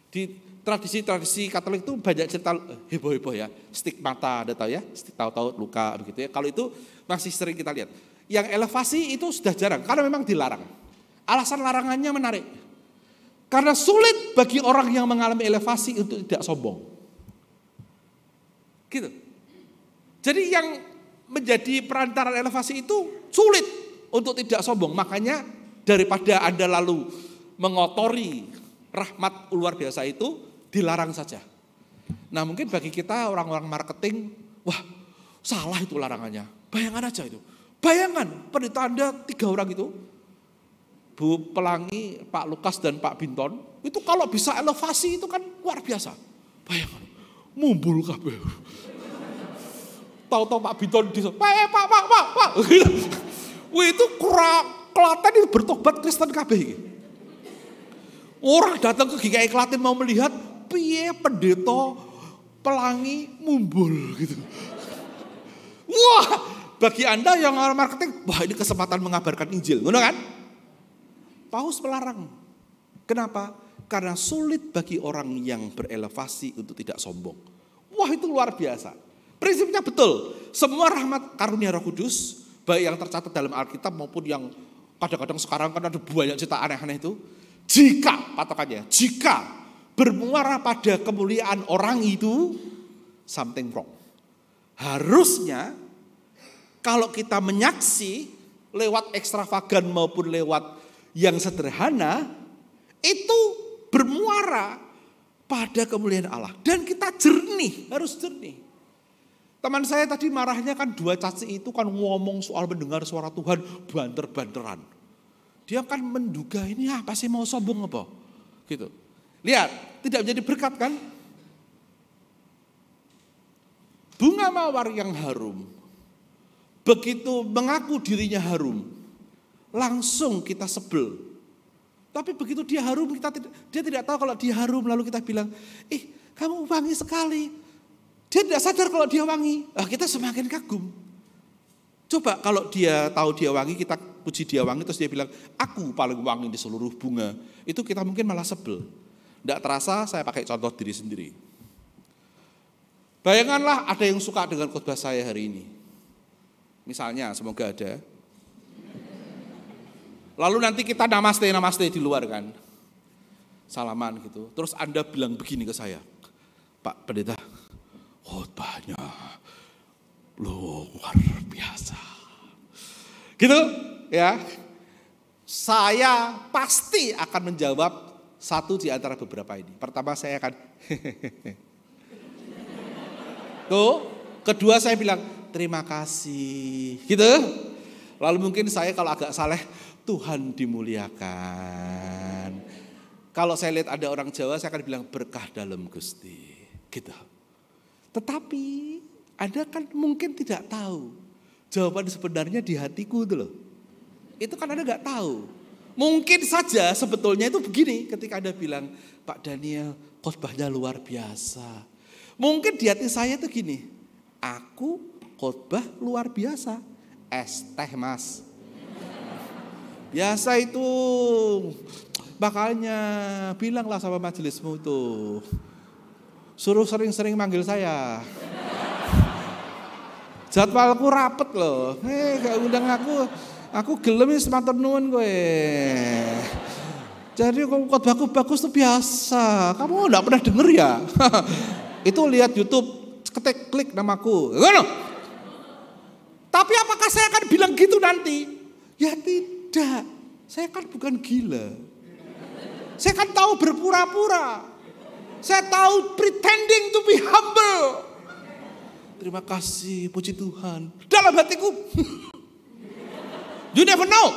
Di tradisi-tradisi Katolik itu banyak cerita heboh-heboh ya, stigmata, Anda tahu ya, tahu-tahu luka begitu ya. Kalau itu masih sering kita lihat. Yang elevasi itu sudah jarang karena memang dilarang. Alasan larangannya menarik. Karena sulit bagi orang yang mengalami elevasi untuk tidak sombong. Gitu. Jadi yang menjadi perantaran elevasi itu sulit untuk tidak sombong. Makanya daripada Anda lalu mengotori rahmat luar biasa itu, dilarang saja. Nah mungkin bagi kita orang-orang marketing, wah salah itu larangannya. Bayangkan aja itu. Bayangkan pendeta Anda 3 orang itu, Bu Pelangi, Pak Lukas dan Pak Binton, itu kalau bisa elevasi itu kan luar biasa. Bayangkan, mumbul kabeh. Tahu-tahu Pak Binton Pak. Wih itu Klaten itu bertobat Kristen kabeh. Orang datang ke GKI Klaten mau melihat piye pendeta Pelangi mumbul gitu. Wah, bagi Anda yang orang marketing, wah ini kesempatan mengabarkan Injil, benar kan? Paus melarang. Kenapa? Karena sulit bagi orang yang berelevasi untuk tidak sombong. Wah itu luar biasa. Prinsipnya betul. Semua rahmat karunia Roh Kudus, baik yang tercatat dalam Alkitab maupun yang kadang-kadang sekarang kan ada banyak cerita aneh-aneh itu. Jika, patokannya, jika bermuara pada kemuliaan orang itu, something wrong. Harusnya kalau kita menyaksi lewat ekstravagan maupun lewat yang sederhana, itu bermuara pada kemuliaan Allah. Dan kita jernih, harus jernih. Teman saya tadi marahnya kan 2 caci itu kan ngomong soal mendengar suara Tuhan banter-banteran. Dia kan menduga ini apa sih mau sombong apa? Gitu. Lihat, tidak menjadi berkat kan? Bunga mawar yang harum, begitu mengaku dirinya harum, langsung kita sebel. Tapi begitu dia harum, dia tidak tahu kalau dia harum, lalu kita bilang, kamu wangi sekali. Dia tidak sadar kalau dia wangi, kita semakin kagum. Coba kalau dia tahu dia wangi, kita puji dia wangi, terus dia bilang, aku paling wangi di seluruh bunga. Itu kita mungkin malah sebel. Tidak terasa saya pakai contoh diri sendiri. Bayanganlah ada yang suka dengan khotbah saya hari ini. Misalnya, semoga ada. Lalu nanti kita namaste di luar kan. Salaman gitu. Terus Anda bilang begini ke saya, Pak Pendeta, khotbahnya luar biasa. Gitu ya. Saya pasti akan menjawab satu di antara beberapa ini. Pertama saya akan tuh, kedua saya bilang terima kasih. Gitu. Lalu mungkin saya kalau agak saleh, Tuhan dimuliakan. Kalau saya lihat ada orang Jawa, saya akan bilang berkah dalam Gusti. Gitu. Tetapi Anda kan mungkin tidak tahu jawaban sebenarnya di hatiku itu loh. Itu kan Anda gak tahu. Mungkin saja sebetulnya itu begini ketika Anda bilang, Pak Daniel khotbahnya luar biasa. Mungkin di hati saya itu gini, aku khotbah luar biasa. Es teh mas. Biasa itu, makanya bilanglah sama majelismu itu. Suruh sering-sering manggil saya. Jadwalku rapet loh. Gak undang aku gelem wis matur nuwun kowe. Jadi khotbahku bagus tuh biasa. Kamu enggak pernah denger ya? Itu lihat YouTube, klik namaku. Ngono. Tapi apakah saya akan bilang gitu nanti? Ya tidak. Saya kan bukan gila. Saya kan tahu berpura-pura. Saya tahu pretending to be humble. Terima kasih, puji Tuhan. Dalam hatiku, you never know.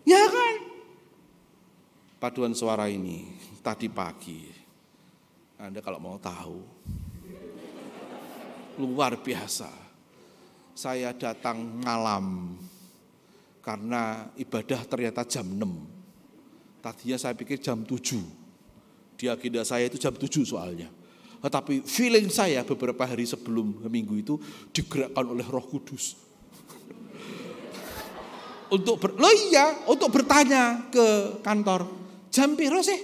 Ya kan? Paduan suara ini tadi pagi, Anda kalau mau tahu, luar biasa. Saya datang malam karena ibadah ternyata jam 6. Tadinya saya pikir jam 7. Di agenda saya itu jam 7 soalnya. Tetapi feeling saya beberapa hari sebelum minggu itu digerakkan oleh Roh Kudus. untuk bertanya ke kantor, jam piro sih?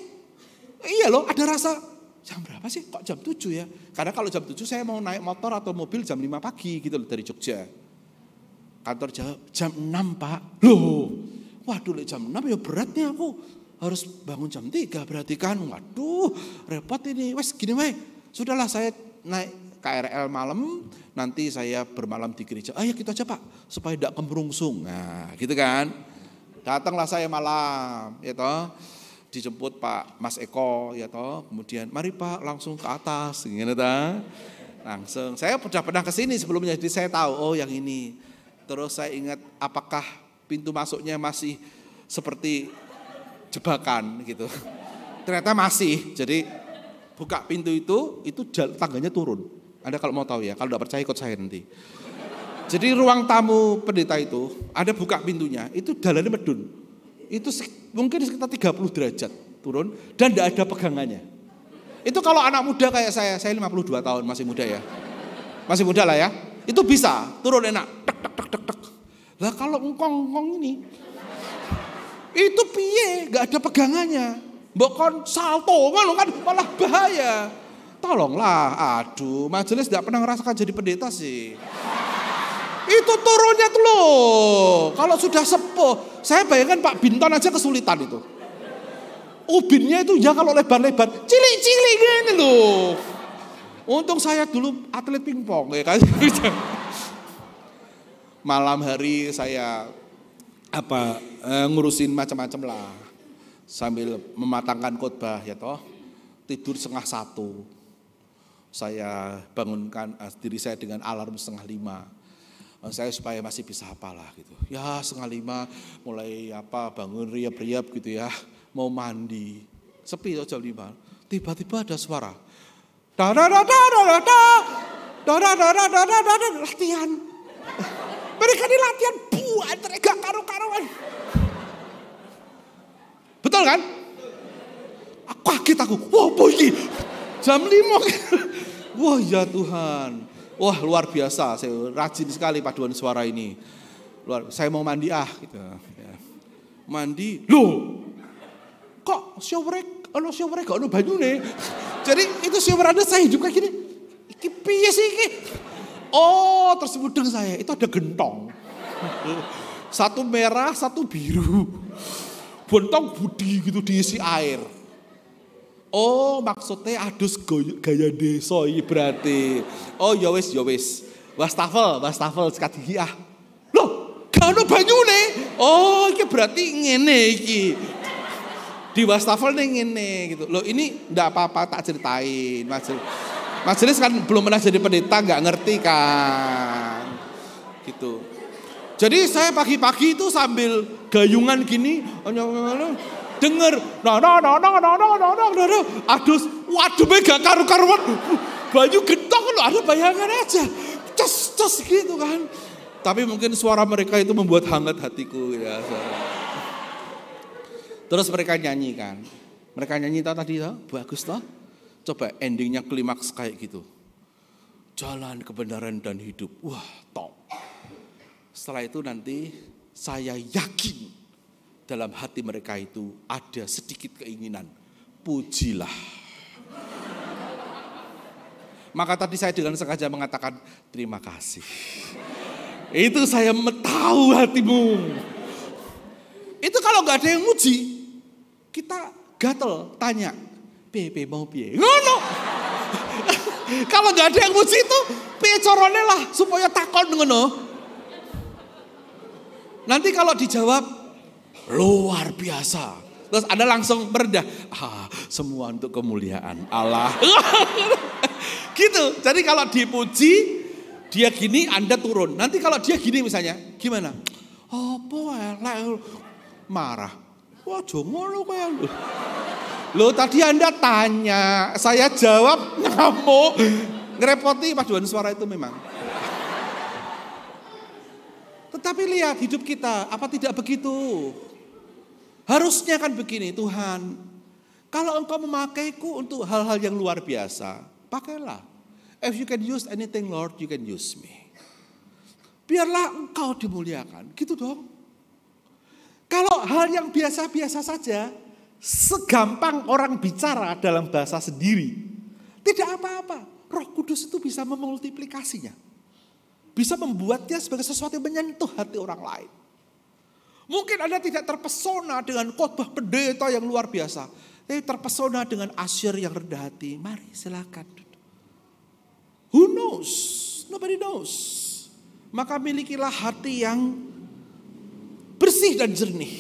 Iya loh, ada rasa, jam berapa sih? Kok jam 7 ya? Karena kalau jam 7 saya mau naik motor atau mobil jam 5 pagi gitu loh dari Jogja. Kantor jawab, jam 6 Pak. Loh, waduh jam 6 ya beratnya aku. Harus bangun jam 3 berarti kan. Waduh, repot ini. Wes gini wae. Sudahlah saya naik KRL malam, nanti saya bermalam di gereja. Ayo gitu aja Pak, supaya tidak kemerungsung. Nah gitu kan. Datanglah saya malam, ya toh. Dijemput Pak Mas Eko, ya toh. Kemudian mari Pak langsung ke atas, gini toh. Langsung, saya sudah pernah ke sini sebelumnya, jadi saya tahu, oh yang ini. Terus saya ingat apakah pintu masuknya masih seperti jebakan gitu. Ternyata masih, jadi buka pintu itu tangganya turun. Anda kalau mau tahu ya, kalau tidak percaya ikut saya nanti. Jadi ruang tamu pendeta itu, ada buka pintunya, itu jalannya medun. Itu mungkin sekitar 30 derajat turun dan tidak ada pegangannya. Itu kalau anak muda kayak saya 52 tahun, masih muda ya. Masih muda lah ya. Itu bisa turun enak. Tek tek tek tek tek. Lah kalau engkong ini itu piye, enggak ada pegangannya. Mbok kon salto ngono kan malah bahaya. Tolonglah, aduh, majelis tidak pernah ngerasakan jadi pendeta sih. Itu turunnya tuh loh. Kalau sudah sepuh, saya bayangkan Pak Binton aja kesulitan itu. Ubinnya itu ya kalau lebar-lebar, cilik-cilik gini loh. Untung saya dulu atlet pingpong ya kan. Malam hari saya ngurusin macam-macam lah. Sambil mematangkan khotbah ya toh. Tidur 1:30. Saya bangunkan diri saya dengan alarm 4:30. Saya supaya masih bisa apalah gitu. Ya 4:30 mulai bangun riap-riap gitu ya. Mau mandi. Sepi tuh jam 5. Tiba-tiba ada suara. Latihan. Mereka ini latihan buat gak karu-karuan. Betul kan? Kaget aku. Wah boy jam 5. Wah ya Tuhan. Wah luar biasa, saya rajin sekali paduan suara ini. Saya mau mandi gitu. Ya. Mandi, loh kok showernya gak ada banyune. Jadi itu shower Anda saya juga gini. Iki piye sih iki? Oh terus mudeng saya, itu ada gentong. Satu merah, satu biru. Gentong budi gitu diisi air. Oh maksudnya adus gaya desa ini berarti. Oh ya wis. Wastafel sekat gigi ah. Loh, gak ada banyune. Oh iki berarti ngene iki. Di wastafel nih ngene gitu. Loh ini ndak apa-apa tak ceritain. Majelis kan belum pernah jadi pendeta, nggak ngerti kan. Gitu. Jadi saya pagi-pagi itu sambil gayungan gini, denger, adus, waduh gak karu-karuan, baju gentong loh, ada bayangan aja, ces gitu kan. Tapi mungkin suara mereka itu membuat hangat hatiku ya. Terus mereka nyanyi kan, tadi ya, bagus toh. Coba endingnya klimaks kayak gitu. Jalan kebenaran dan hidup, wah top. Setelah itu nanti saya yakin dalam hati mereka itu ada sedikit keinginan, pujilah. Maka tadi saya dengan sengaja mengatakan terima kasih. Itu saya tahu hatimu. Itu kalau nggak ada yang muji, kita gatel tanya, piye mau piye? Ngono. Kalau nggak ada yang muji itu, piye carane lah supaya takon ngono. Nanti kalau dijawab luar biasa. Terus Anda langsung merendah. Semua untuk kemuliaan Allah. Gitu. Jadi kalau dipuji, dia gini, Anda turun. Nanti kalau dia gini misalnya, gimana? Marah. Wah jongono kayak. Loh tadi Anda tanya, saya jawab ngamuk. Ngerepoti paduan suara itu memang. Tetapi lihat hidup kita, apa tidak begitu? Harusnya kan begini, Tuhan, kalau Engkau memakaiku untuk hal-hal yang luar biasa, pakailah. If you can use anything, Lord, you can use me. Biarlah Engkau dimuliakan, gitu dong. Kalau hal yang biasa-biasa saja, segampang orang bicara dalam bahasa sendiri, tidak apa-apa. Roh Kudus itu bisa memultiplikasinya. Bisa membuatnya sebagai sesuatu yang menyentuh hati orang lain. Mungkin Anda tidak terpesona dengan khotbah pendeta yang luar biasa. Tapi terpesona dengan asyir yang rendah hati. Mari silakan. Who knows? Nobody knows. Maka milikilah hati yang bersih dan jernih.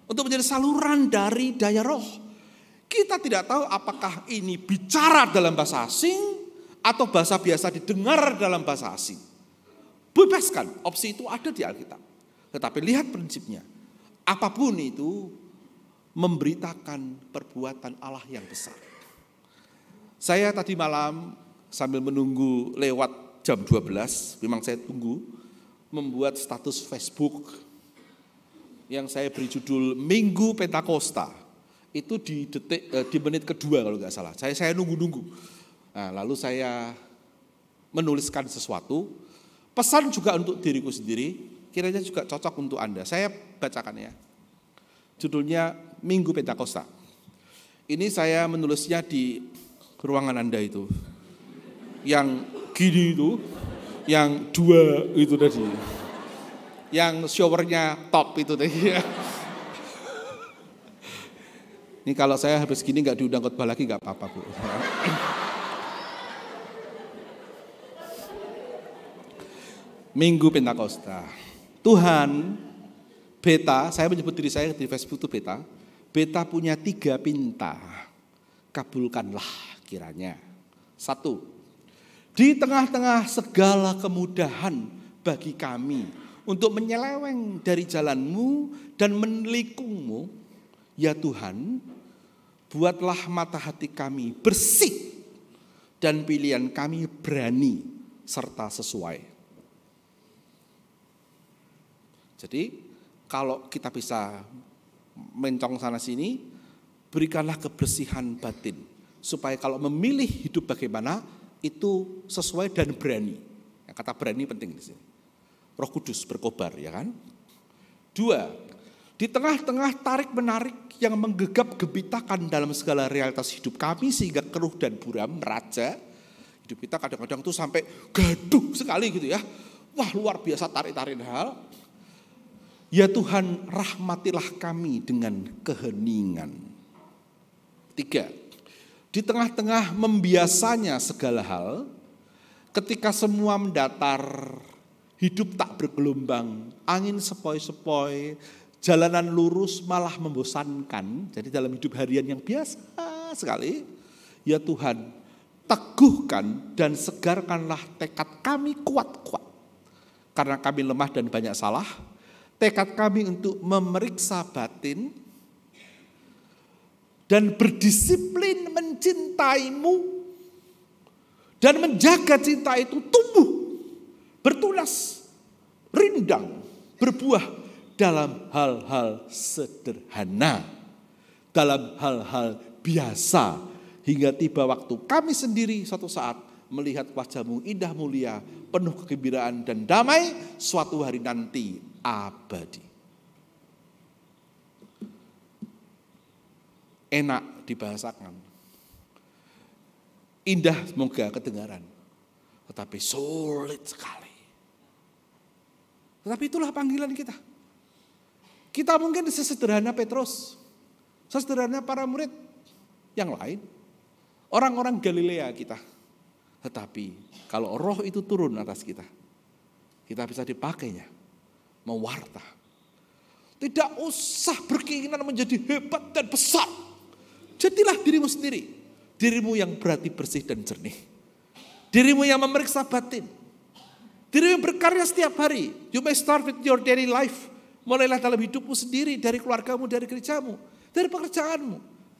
Untuk menjadi saluran dari daya roh. Kita tidak tahu apakah ini bicara dalam bahasa asing atau bahasa biasa didengar dalam bahasa asing. Bebaskan, opsi itu ada di Alkitab. Tetapi lihat prinsipnya. Apapun itu memberitakan perbuatan Allah yang besar. Saya tadi malam sambil menunggu lewat jam 12, memang saya tunggu, membuat status Facebook yang saya beri judul Minggu Pentakosta. Itu di menit kedua kalau nggak salah. Saya nunggu-nunggu. Nah, lalu saya menuliskan sesuatu. Pesan juga untuk diriku sendiri. Kiranya juga cocok untuk Anda. Saya bacakan ya. Judulnya Minggu Pentakosta. Ini saya menulisnya di ruangan Anda itu. Yang gini itu. Yang 2 itu tadi. Yang showernya top itu tadi. Ini kalau saya habis gini nggak diundang khotbah lagi nggak apa-apa Bu. Minggu Pentakosta. Tuhan, beta, saya menyebut diri saya di Facebook itu beta. Beta punya 3 pinta. Kabulkanlah kiranya. 1. Di tengah-tengah segala kemudahan bagi kami untuk menyeleweng dari jalanmu dan menelikungmu, ya Tuhan, buatlah mata hati kami bersih dan pilihan kami berani serta sesuai. Jadi kalau kita bisa mencong sana sini, berikanlah kebersihan batin. Supaya kalau memilih hidup bagaimana, itu sesuai dan berani. Kata berani penting di sini. Roh Kudus berkobar, ya kan? 2. Di tengah-tengah tarik-menarik yang menggegap gebitakan dalam segala realitas hidup kami sehingga keruh dan buram meraja. Hidup kita kadang-kadang tuh sampai gaduh sekali gitu ya. Wah, luar biasa tarik-tarik hal. Ya Tuhan, rahmatilah kami dengan keheningan. 3. Di tengah-tengah membiasanya segala hal, ketika semua mendatar, hidup tak bergelombang, angin sepoi-sepoi, jalanan lurus malah membosankan. Jadi dalam hidup harian yang biasa sekali, ya Tuhan, teguhkan dan segarkanlah tekad kami kuat-kuat. Karena kami lemah dan banyak salah, tekad kami untuk memeriksa batin dan berdisiplin mencintaimu dan menjaga cinta itu tumbuh, bertunas, rindang, berbuah dalam hal-hal sederhana, dalam hal-hal biasa, hingga tiba waktu kami sendiri suatu saat melihat wajah-Mu indah mulia, penuh kegembiraan dan damai suatu hari nanti abadi. Enak dibahasakan, indah semoga kedengaran, tetapi sulit sekali. Tetapi itulah panggilan kita. Kita mungkin sesederhana Petrus, sesederhana para murid yang lain, orang-orang Galilea kita. Tetapi kalau roh itu turun atas kita, kita bisa dipakainya, mewarta. Tidak usah berkeinginan menjadi hebat dan besar. Jadilah dirimu sendiri, dirimu yang berarti bersih dan jernih. Dirimu yang memeriksa batin, dirimu yang berkarya setiap hari. You may start with your daily life. Mulailah dalam hidupmu sendiri, dari keluargamu, dari gerejamu, dari pekerjaanmu.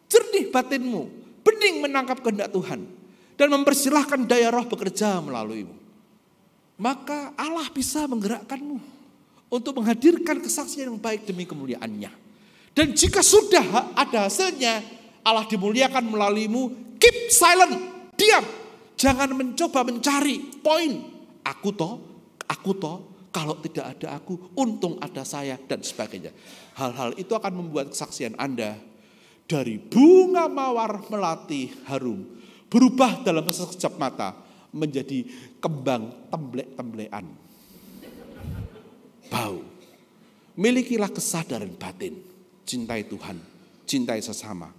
Jernih batinmu, bening menangkap kehendak Tuhan. Dan mempersilahkan daya roh bekerja melaluimu. Maka Allah bisa menggerakkanmu untuk menghadirkan kesaksian yang baik demi kemuliaan-Nya. Dan jika sudah ada hasilnya, Allah dimuliakan melaluimu, keep silent, diam. Jangan mencoba mencari poin. Aku toh, Kalau tidak ada aku, untung ada saya, dan sebagainya. Hal-hal itu akan membuat kesaksian Anda dari bunga mawar melati harum berubah dalam sekejap mata menjadi kembang temblek-temblekan. Bau. Milikilah kesadaran batin. Cintai Tuhan, cintai sesama.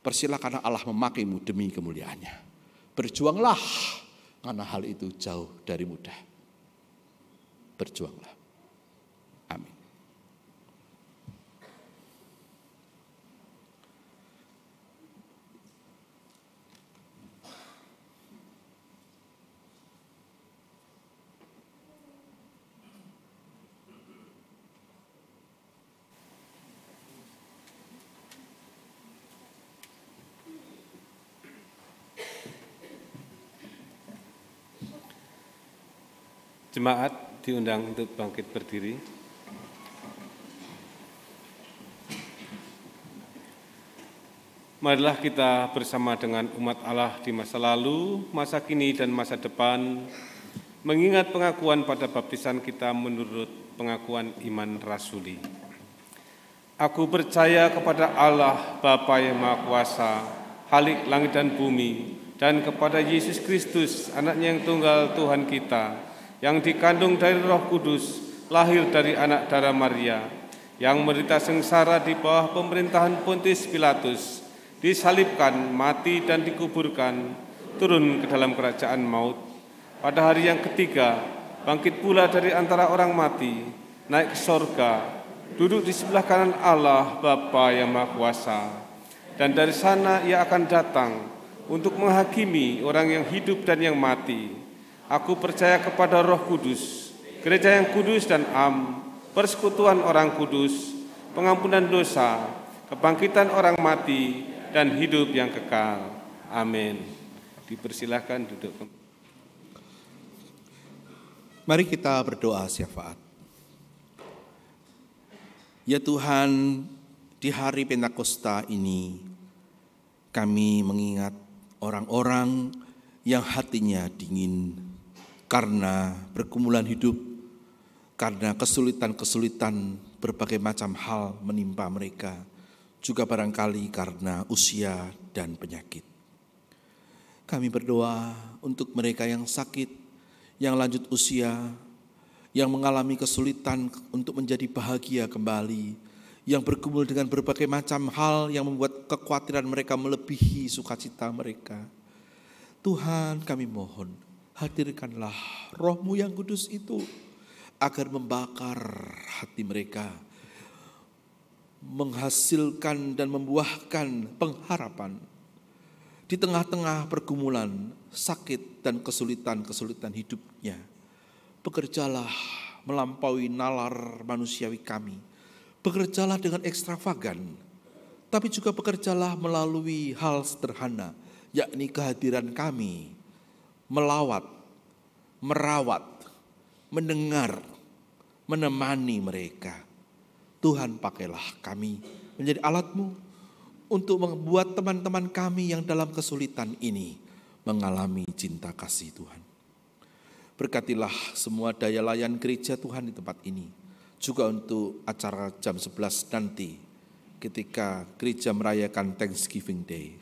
Persilakan Allah memakaimu demi kemuliaannya. Berjuanglah, karena hal itu jauh dari mudah. Berjuanglah. Amin. Jemaat diundang untuk bangkit berdiri. Marilah kita bersama dengan umat Allah di masa lalu, masa kini, dan masa depan, mengingat pengakuan pada baptisan kita menurut pengakuan iman rasuli. Aku percaya kepada Allah, Bapa yang Maha Kuasa, Khalik langit dan bumi, dan kepada Yesus Kristus, anaknya yang tunggal Tuhan kita, yang dikandung dari Roh Kudus, lahir dari anak darah Maria, yang menderita sengsara di bawah pemerintahan Pontius Pilatus, disalibkan, mati dan dikuburkan, turun ke dalam kerajaan maut. Pada hari yang ketiga, bangkit pula dari antara orang mati, naik ke sorga, duduk di sebelah kanan Allah, Bapa yang Maha Kuasa. Dan dari sana ia akan datang untuk menghakimi orang yang hidup dan yang mati. Aku percaya kepada Roh Kudus, gereja yang kudus dan am, persekutuan orang kudus, pengampunan dosa, kebangkitan orang mati, dan hidup yang kekal. Amin. Dipersilahkan duduk. Mari kita berdoa syafaat. Ya Tuhan, di hari Pentakosta ini, kami mengingat orang-orang yang hatinya dingin, karena pergumulan hidup, karena kesulitan-kesulitan berbagai macam hal menimpa mereka, juga barangkali karena usia dan penyakit. Kami berdoa untuk mereka yang sakit, yang lanjut usia, yang mengalami kesulitan untuk menjadi bahagia kembali, yang bergumul dengan berbagai macam hal yang membuat kekhawatiran mereka melebihi sukacita mereka. Tuhan, kami mohon, hadirkanlah Roh-Mu yang kudus itu agar membakar hati mereka, menghasilkan dan membuahkan pengharapan di tengah-tengah pergumulan, sakit dan kesulitan-kesulitan hidupnya. Bekerjalah melampaui nalar manusiawi kami, bekerjalah dengan ekstravagan, tapi juga bekerjalah melalui hal sederhana, yakni kehadiran kami melawat, merawat, mendengar, menemani mereka. Tuhan, pakailah kami menjadi alat-Mu untuk membuat teman-teman kami yang dalam kesulitan ini mengalami cinta kasih Tuhan. Berkatilah semua daya layan gereja Tuhan di tempat ini, juga untuk acara jam 11 nanti ketika gereja merayakan Thanksgiving Day.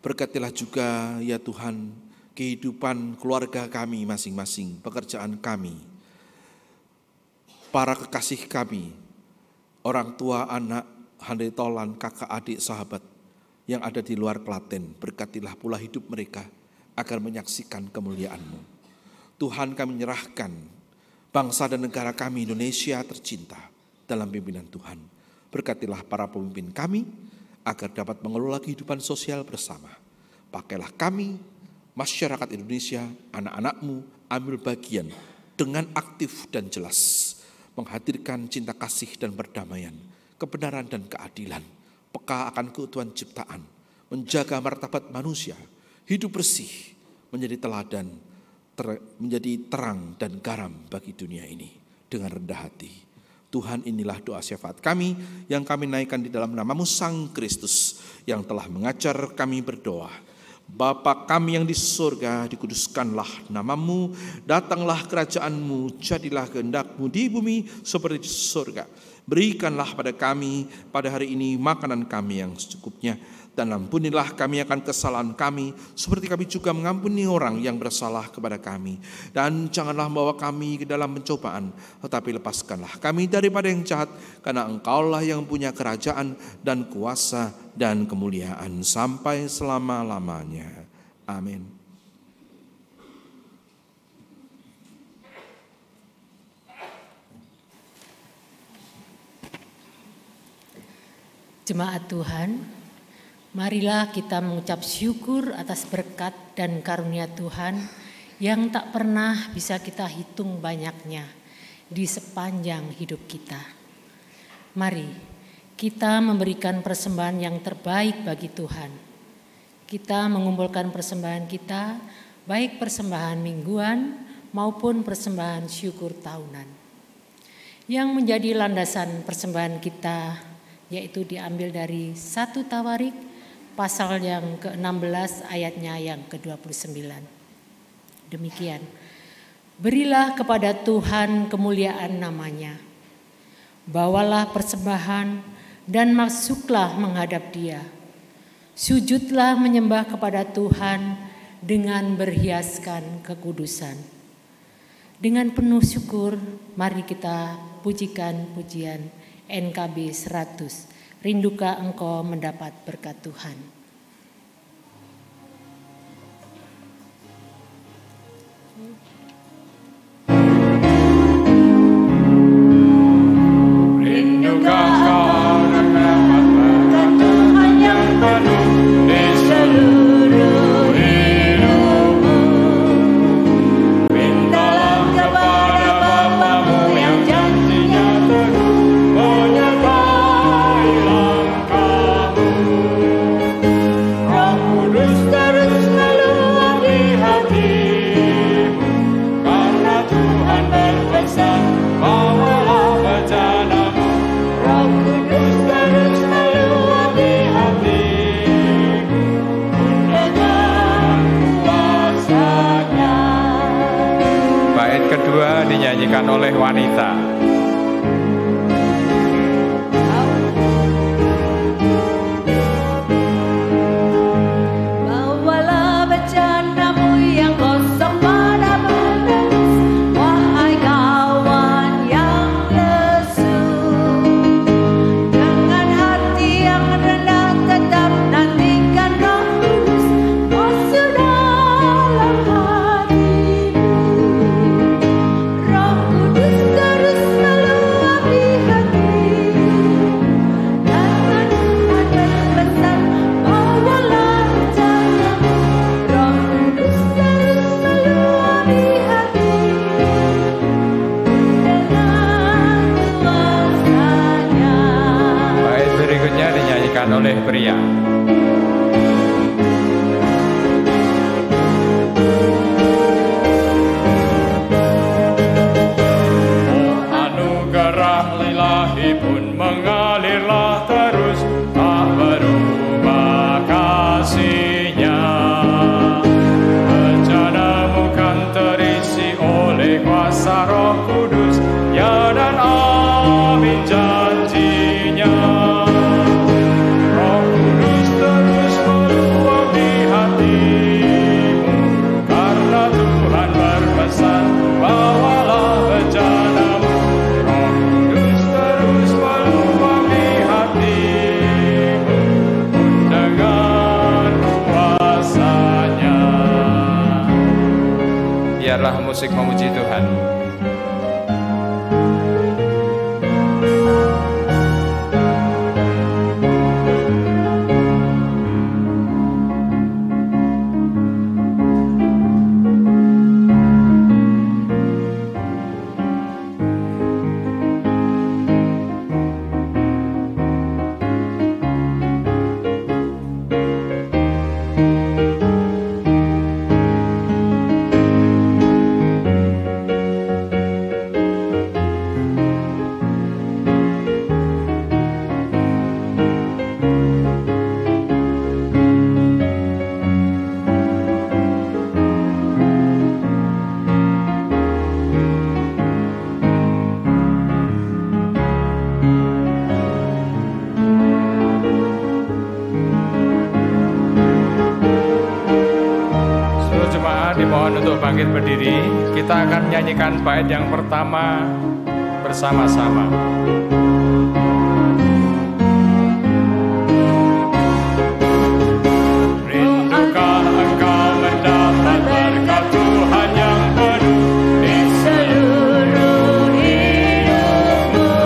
Berkatilah juga ya Tuhan kehidupan keluarga kami masing-masing, pekerjaan kami, para kekasih kami, orang tua, anak, handai tolan, kakak, adik, sahabat yang ada di luar Klaten. Berkatilah pula hidup mereka agar menyaksikan kemuliaan-Mu. Tuhan, kami menyerahkan bangsa dan negara kami Indonesia tercinta dalam pimpinan Tuhan. Berkatilah para pemimpin kami agar dapat mengelola kehidupan sosial bersama. Pakailah kami, masyarakat Indonesia, anak-anak-Mu, ambil bagian dengan aktif dan jelas, menghadirkan cinta kasih dan perdamaian, kebenaran dan keadilan, peka akan keutuhan ciptaan, menjaga martabat manusia, hidup bersih, menjadi teladan, menjadi terang dan garam bagi dunia ini dengan rendah hati. Tuhan, inilah doa syafaat kami yang kami naikkan di dalam nama-Mu Sang Kristus yang telah mengajar kami berdoa. Bapa kami yang di surga, dikuduskanlah namamu, datanglah kerajaanmu, jadilah kehendakmu di bumi seperti di surga. Berikanlah pada kami pada hari ini makanan kami yang secukupnya, dan ampunilah kami akan kesalahan kami, seperti kami juga mengampuni orang yang bersalah kepada kami. Dan janganlah membawa kami ke dalam pencobaan, tetapi lepaskanlah kami daripada yang jahat, karena Engkaulah yang punya kerajaan dan kuasa dan kemuliaan sampai selama-lamanya. Amin. Jemaat Tuhan, marilah kita mengucap syukur atas berkat dan karunia Tuhan yang tak pernah bisa kita hitung banyaknya di sepanjang hidup kita. Mari kita memberikan persembahan yang terbaik bagi Tuhan. Kita mengumpulkan persembahan kita, baik persembahan mingguan maupun persembahan syukur tahunan. Yang menjadi landasan persembahan kita yaitu diambil dari 1 Tawarik pasal yang ke-16 ayatnya yang ke-29. Demikian, berilah kepada Tuhan kemuliaan namanya, bawalah persembahan dan masuklah menghadap Dia, sujudlah menyembah kepada Tuhan dengan berhiaskan kekudusan. Dengan penuh syukur, mari kita pujikan pujian NKB 100, Rindukah Engkau mendapat berkat Tuhan. Rindukah kau mendapat berkat Tuhan yang penuh di seluruh hidupmu. Mintalah kepada Bapamu yang janjinya teguh, menyertai langkahmu. Roh Kudus terus meluapi hatimu, karena Tuhan berpesan, bawalah bejanamu. Roh Kudus terus meluapi hatimu, dengan kuasa-Nya. Bait kedua dinyanyikan oleh wanita. Bawalah bejanamu yang kosong pada menangis, wahai kawan yang lesu. Dengan hati yang rendah tetap nantikan Roh Kudus masuk dalam hatimu. Roh Kudus terus meluapi hatimu, dengan Tuhan berpesan, bawalah bejanamu. Roh Kudus terus meluapi hatimu, dengan kuasa-Nya. Bait berikutnya dinyanyikan oleh pria. Anugerah ilahi pun mengalirlah terus, tak berubah kasih-Nya. Bejanamu kan terisi oleh kuasa Roh Kudus, ya dan amin janji-Nya. Roh Kudus terus meluapi hatimu, karena Tuhan berpesan, bawalah bejanamu. Roh Kudus terus meluapi hatimu, dengan kuasa-Nya. Biarlah musik memuji Tuhan. berdiri, kita akan menyanyikan bait yang pertama bersama-sama. Rindukah engkau mendapat berkat Tuhan yang penuh di seluruh hidupmu?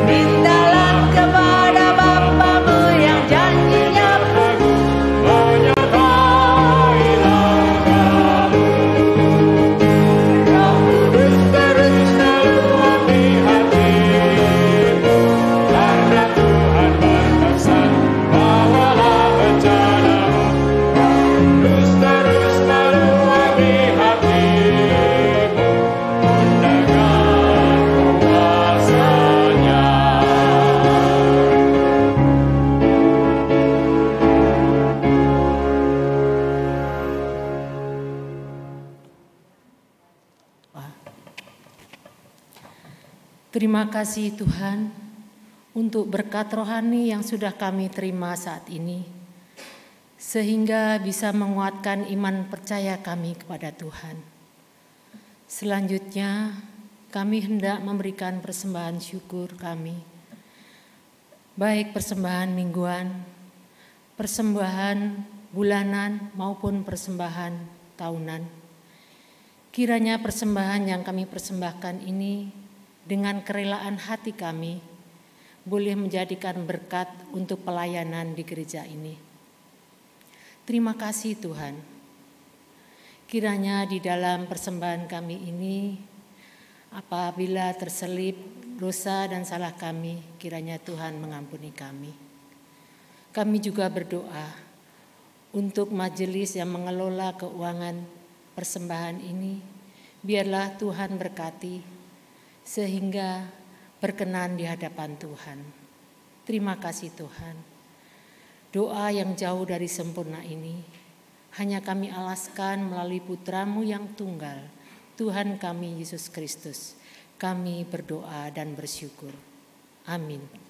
Mintalah kepada Bapamu yang janjinya Teguh menyertai langkahmu. Roh Kudus terus Meluapi hatimu, karena Tuhan berpesan, bawalah bencanamu. Terus meluapi hatimu, dengan kuasa-Nya. Terima kasih Tuhan untuk berkat rohani yang sudah kami terima saat ini, sehingga bisa menguatkan iman percaya kami kepada Tuhan. Selanjutnya, kami hendak memberikan persembahan syukur kami, baik persembahan mingguan, persembahan bulanan maupun persembahan tahunan. Kiranya persembahan yang kami persembahkan ini dengan kerelaan hati kami boleh menjadikan berkat untuk pelayanan di gereja ini. Terima kasih Tuhan. Kiranya di dalam persembahan kami ini, apabila terselip dosa dan salah kami, kiranya Tuhan mengampuni kami. Kami juga berdoa untuk majelis yang mengelola keuangan persembahan ini, biarlah Tuhan berkati sehingga berkenan di hadapan Tuhan. Terima kasih Tuhan. Doa yang jauh dari sempurna ini hanya kami alaskan melalui Putra-Mu yang tunggal, Tuhan kami Yesus Kristus. Kami berdoa dan bersyukur. Amin.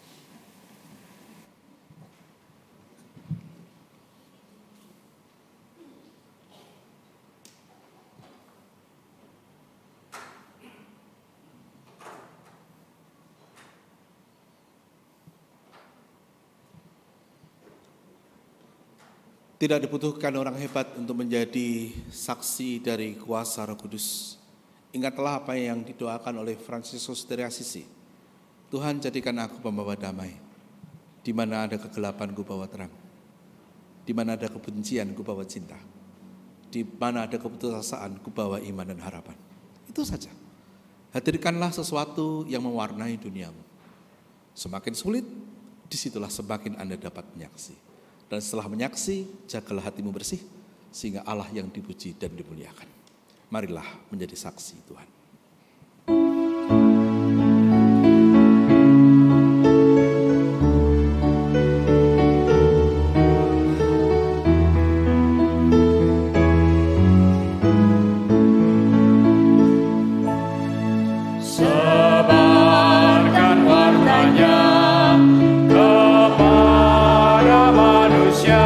Tidak dibutuhkan orang hebat untuk menjadi saksi dari kuasa Roh Kudus. Ingatlah apa yang didoakan oleh Fransiskus dari Assisi. Tuhan, jadikan aku pembawa damai. Di mana ada kegelapan, ku bawa terang. Di mana ada kebencian, ku bawa cinta. Di mana ada keputusasaan, ku bawa iman dan harapan. Itu saja. Hadirkanlah sesuatu yang mewarnai duniamu. Semakin sulit, disitulah semakin Anda dapat menyaksi. Dan setelah menyaksi, jagalah hatimu bersih, sehingga Allah yang dipuji dan dimuliakan. Marilah menjadi saksi Tuhan. Sebarkan wartanya kepada manusia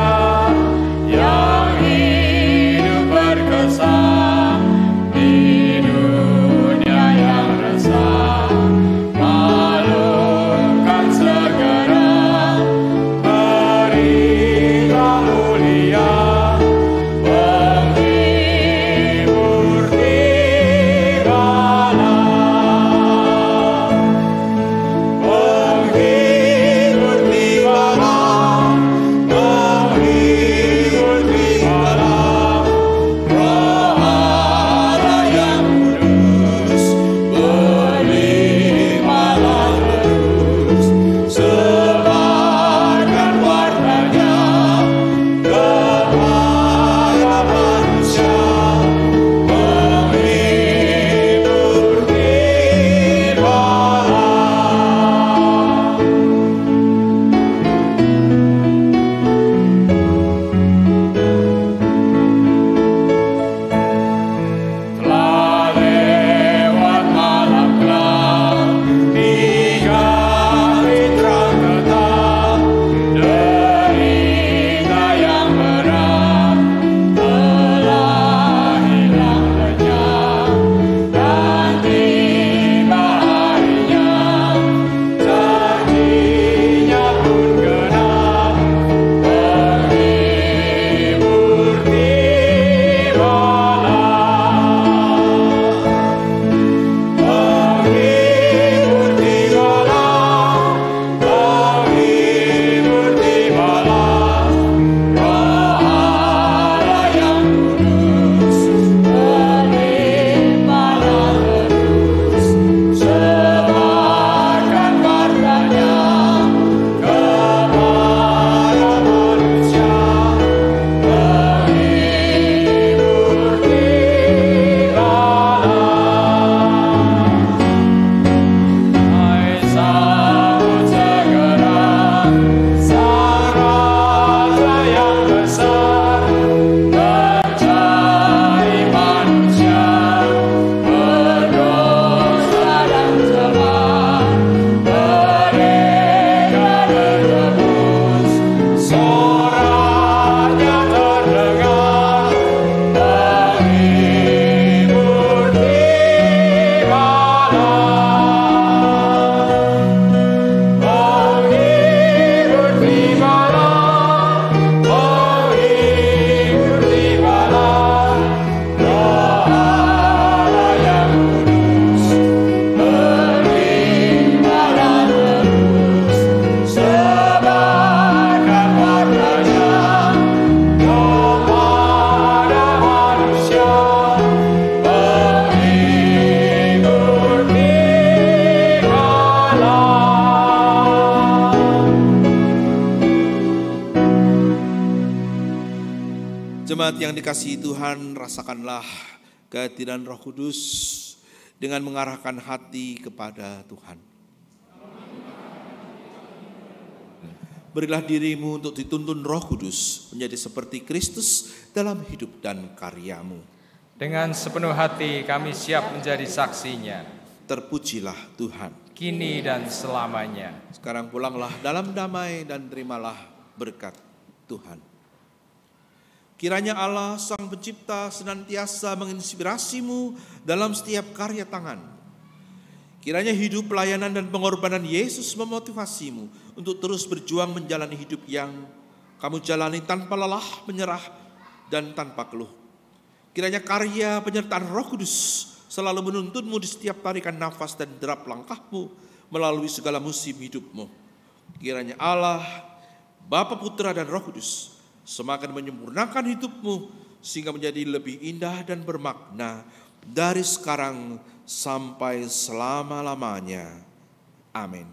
yang hidup berkesan di dunia. Jemaat yang dikasihi Tuhan, rasakanlah kehadiran Roh Kudus dengan mengarahkan hati kepada Tuhan. Berilah dirimu untuk dituntun Roh Kudus menjadi seperti Kristus dalam hidup dan karyamu. Dengan sepenuh hati kami siap menjadi saksinya. Terpujilah Tuhan. Kini dan selamanya. Sekarang pulanglah dalam damai dan terimalah berkat Tuhan. Kiranya Allah Sang Pencipta senantiasa menginspirasimu dalam setiap karya tangan. Kiranya hidup pelayanan dan pengorbanan Yesus memotivasimu untuk terus berjuang menjalani hidup yang kamu jalani tanpa lelah, menyerah, dan tanpa keluh. Kiranya karya penyertaan Roh Kudus selalu menuntunmu di setiap tarikan nafas dan derap langkahmu melalui segala musim hidupmu. Kiranya Allah, Bapa, Putra, dan Roh Kudus semakin menyempurnakan hidupmu sehingga menjadi lebih indah dan bermakna dari sekarang sampai selama-lamanya. Amin.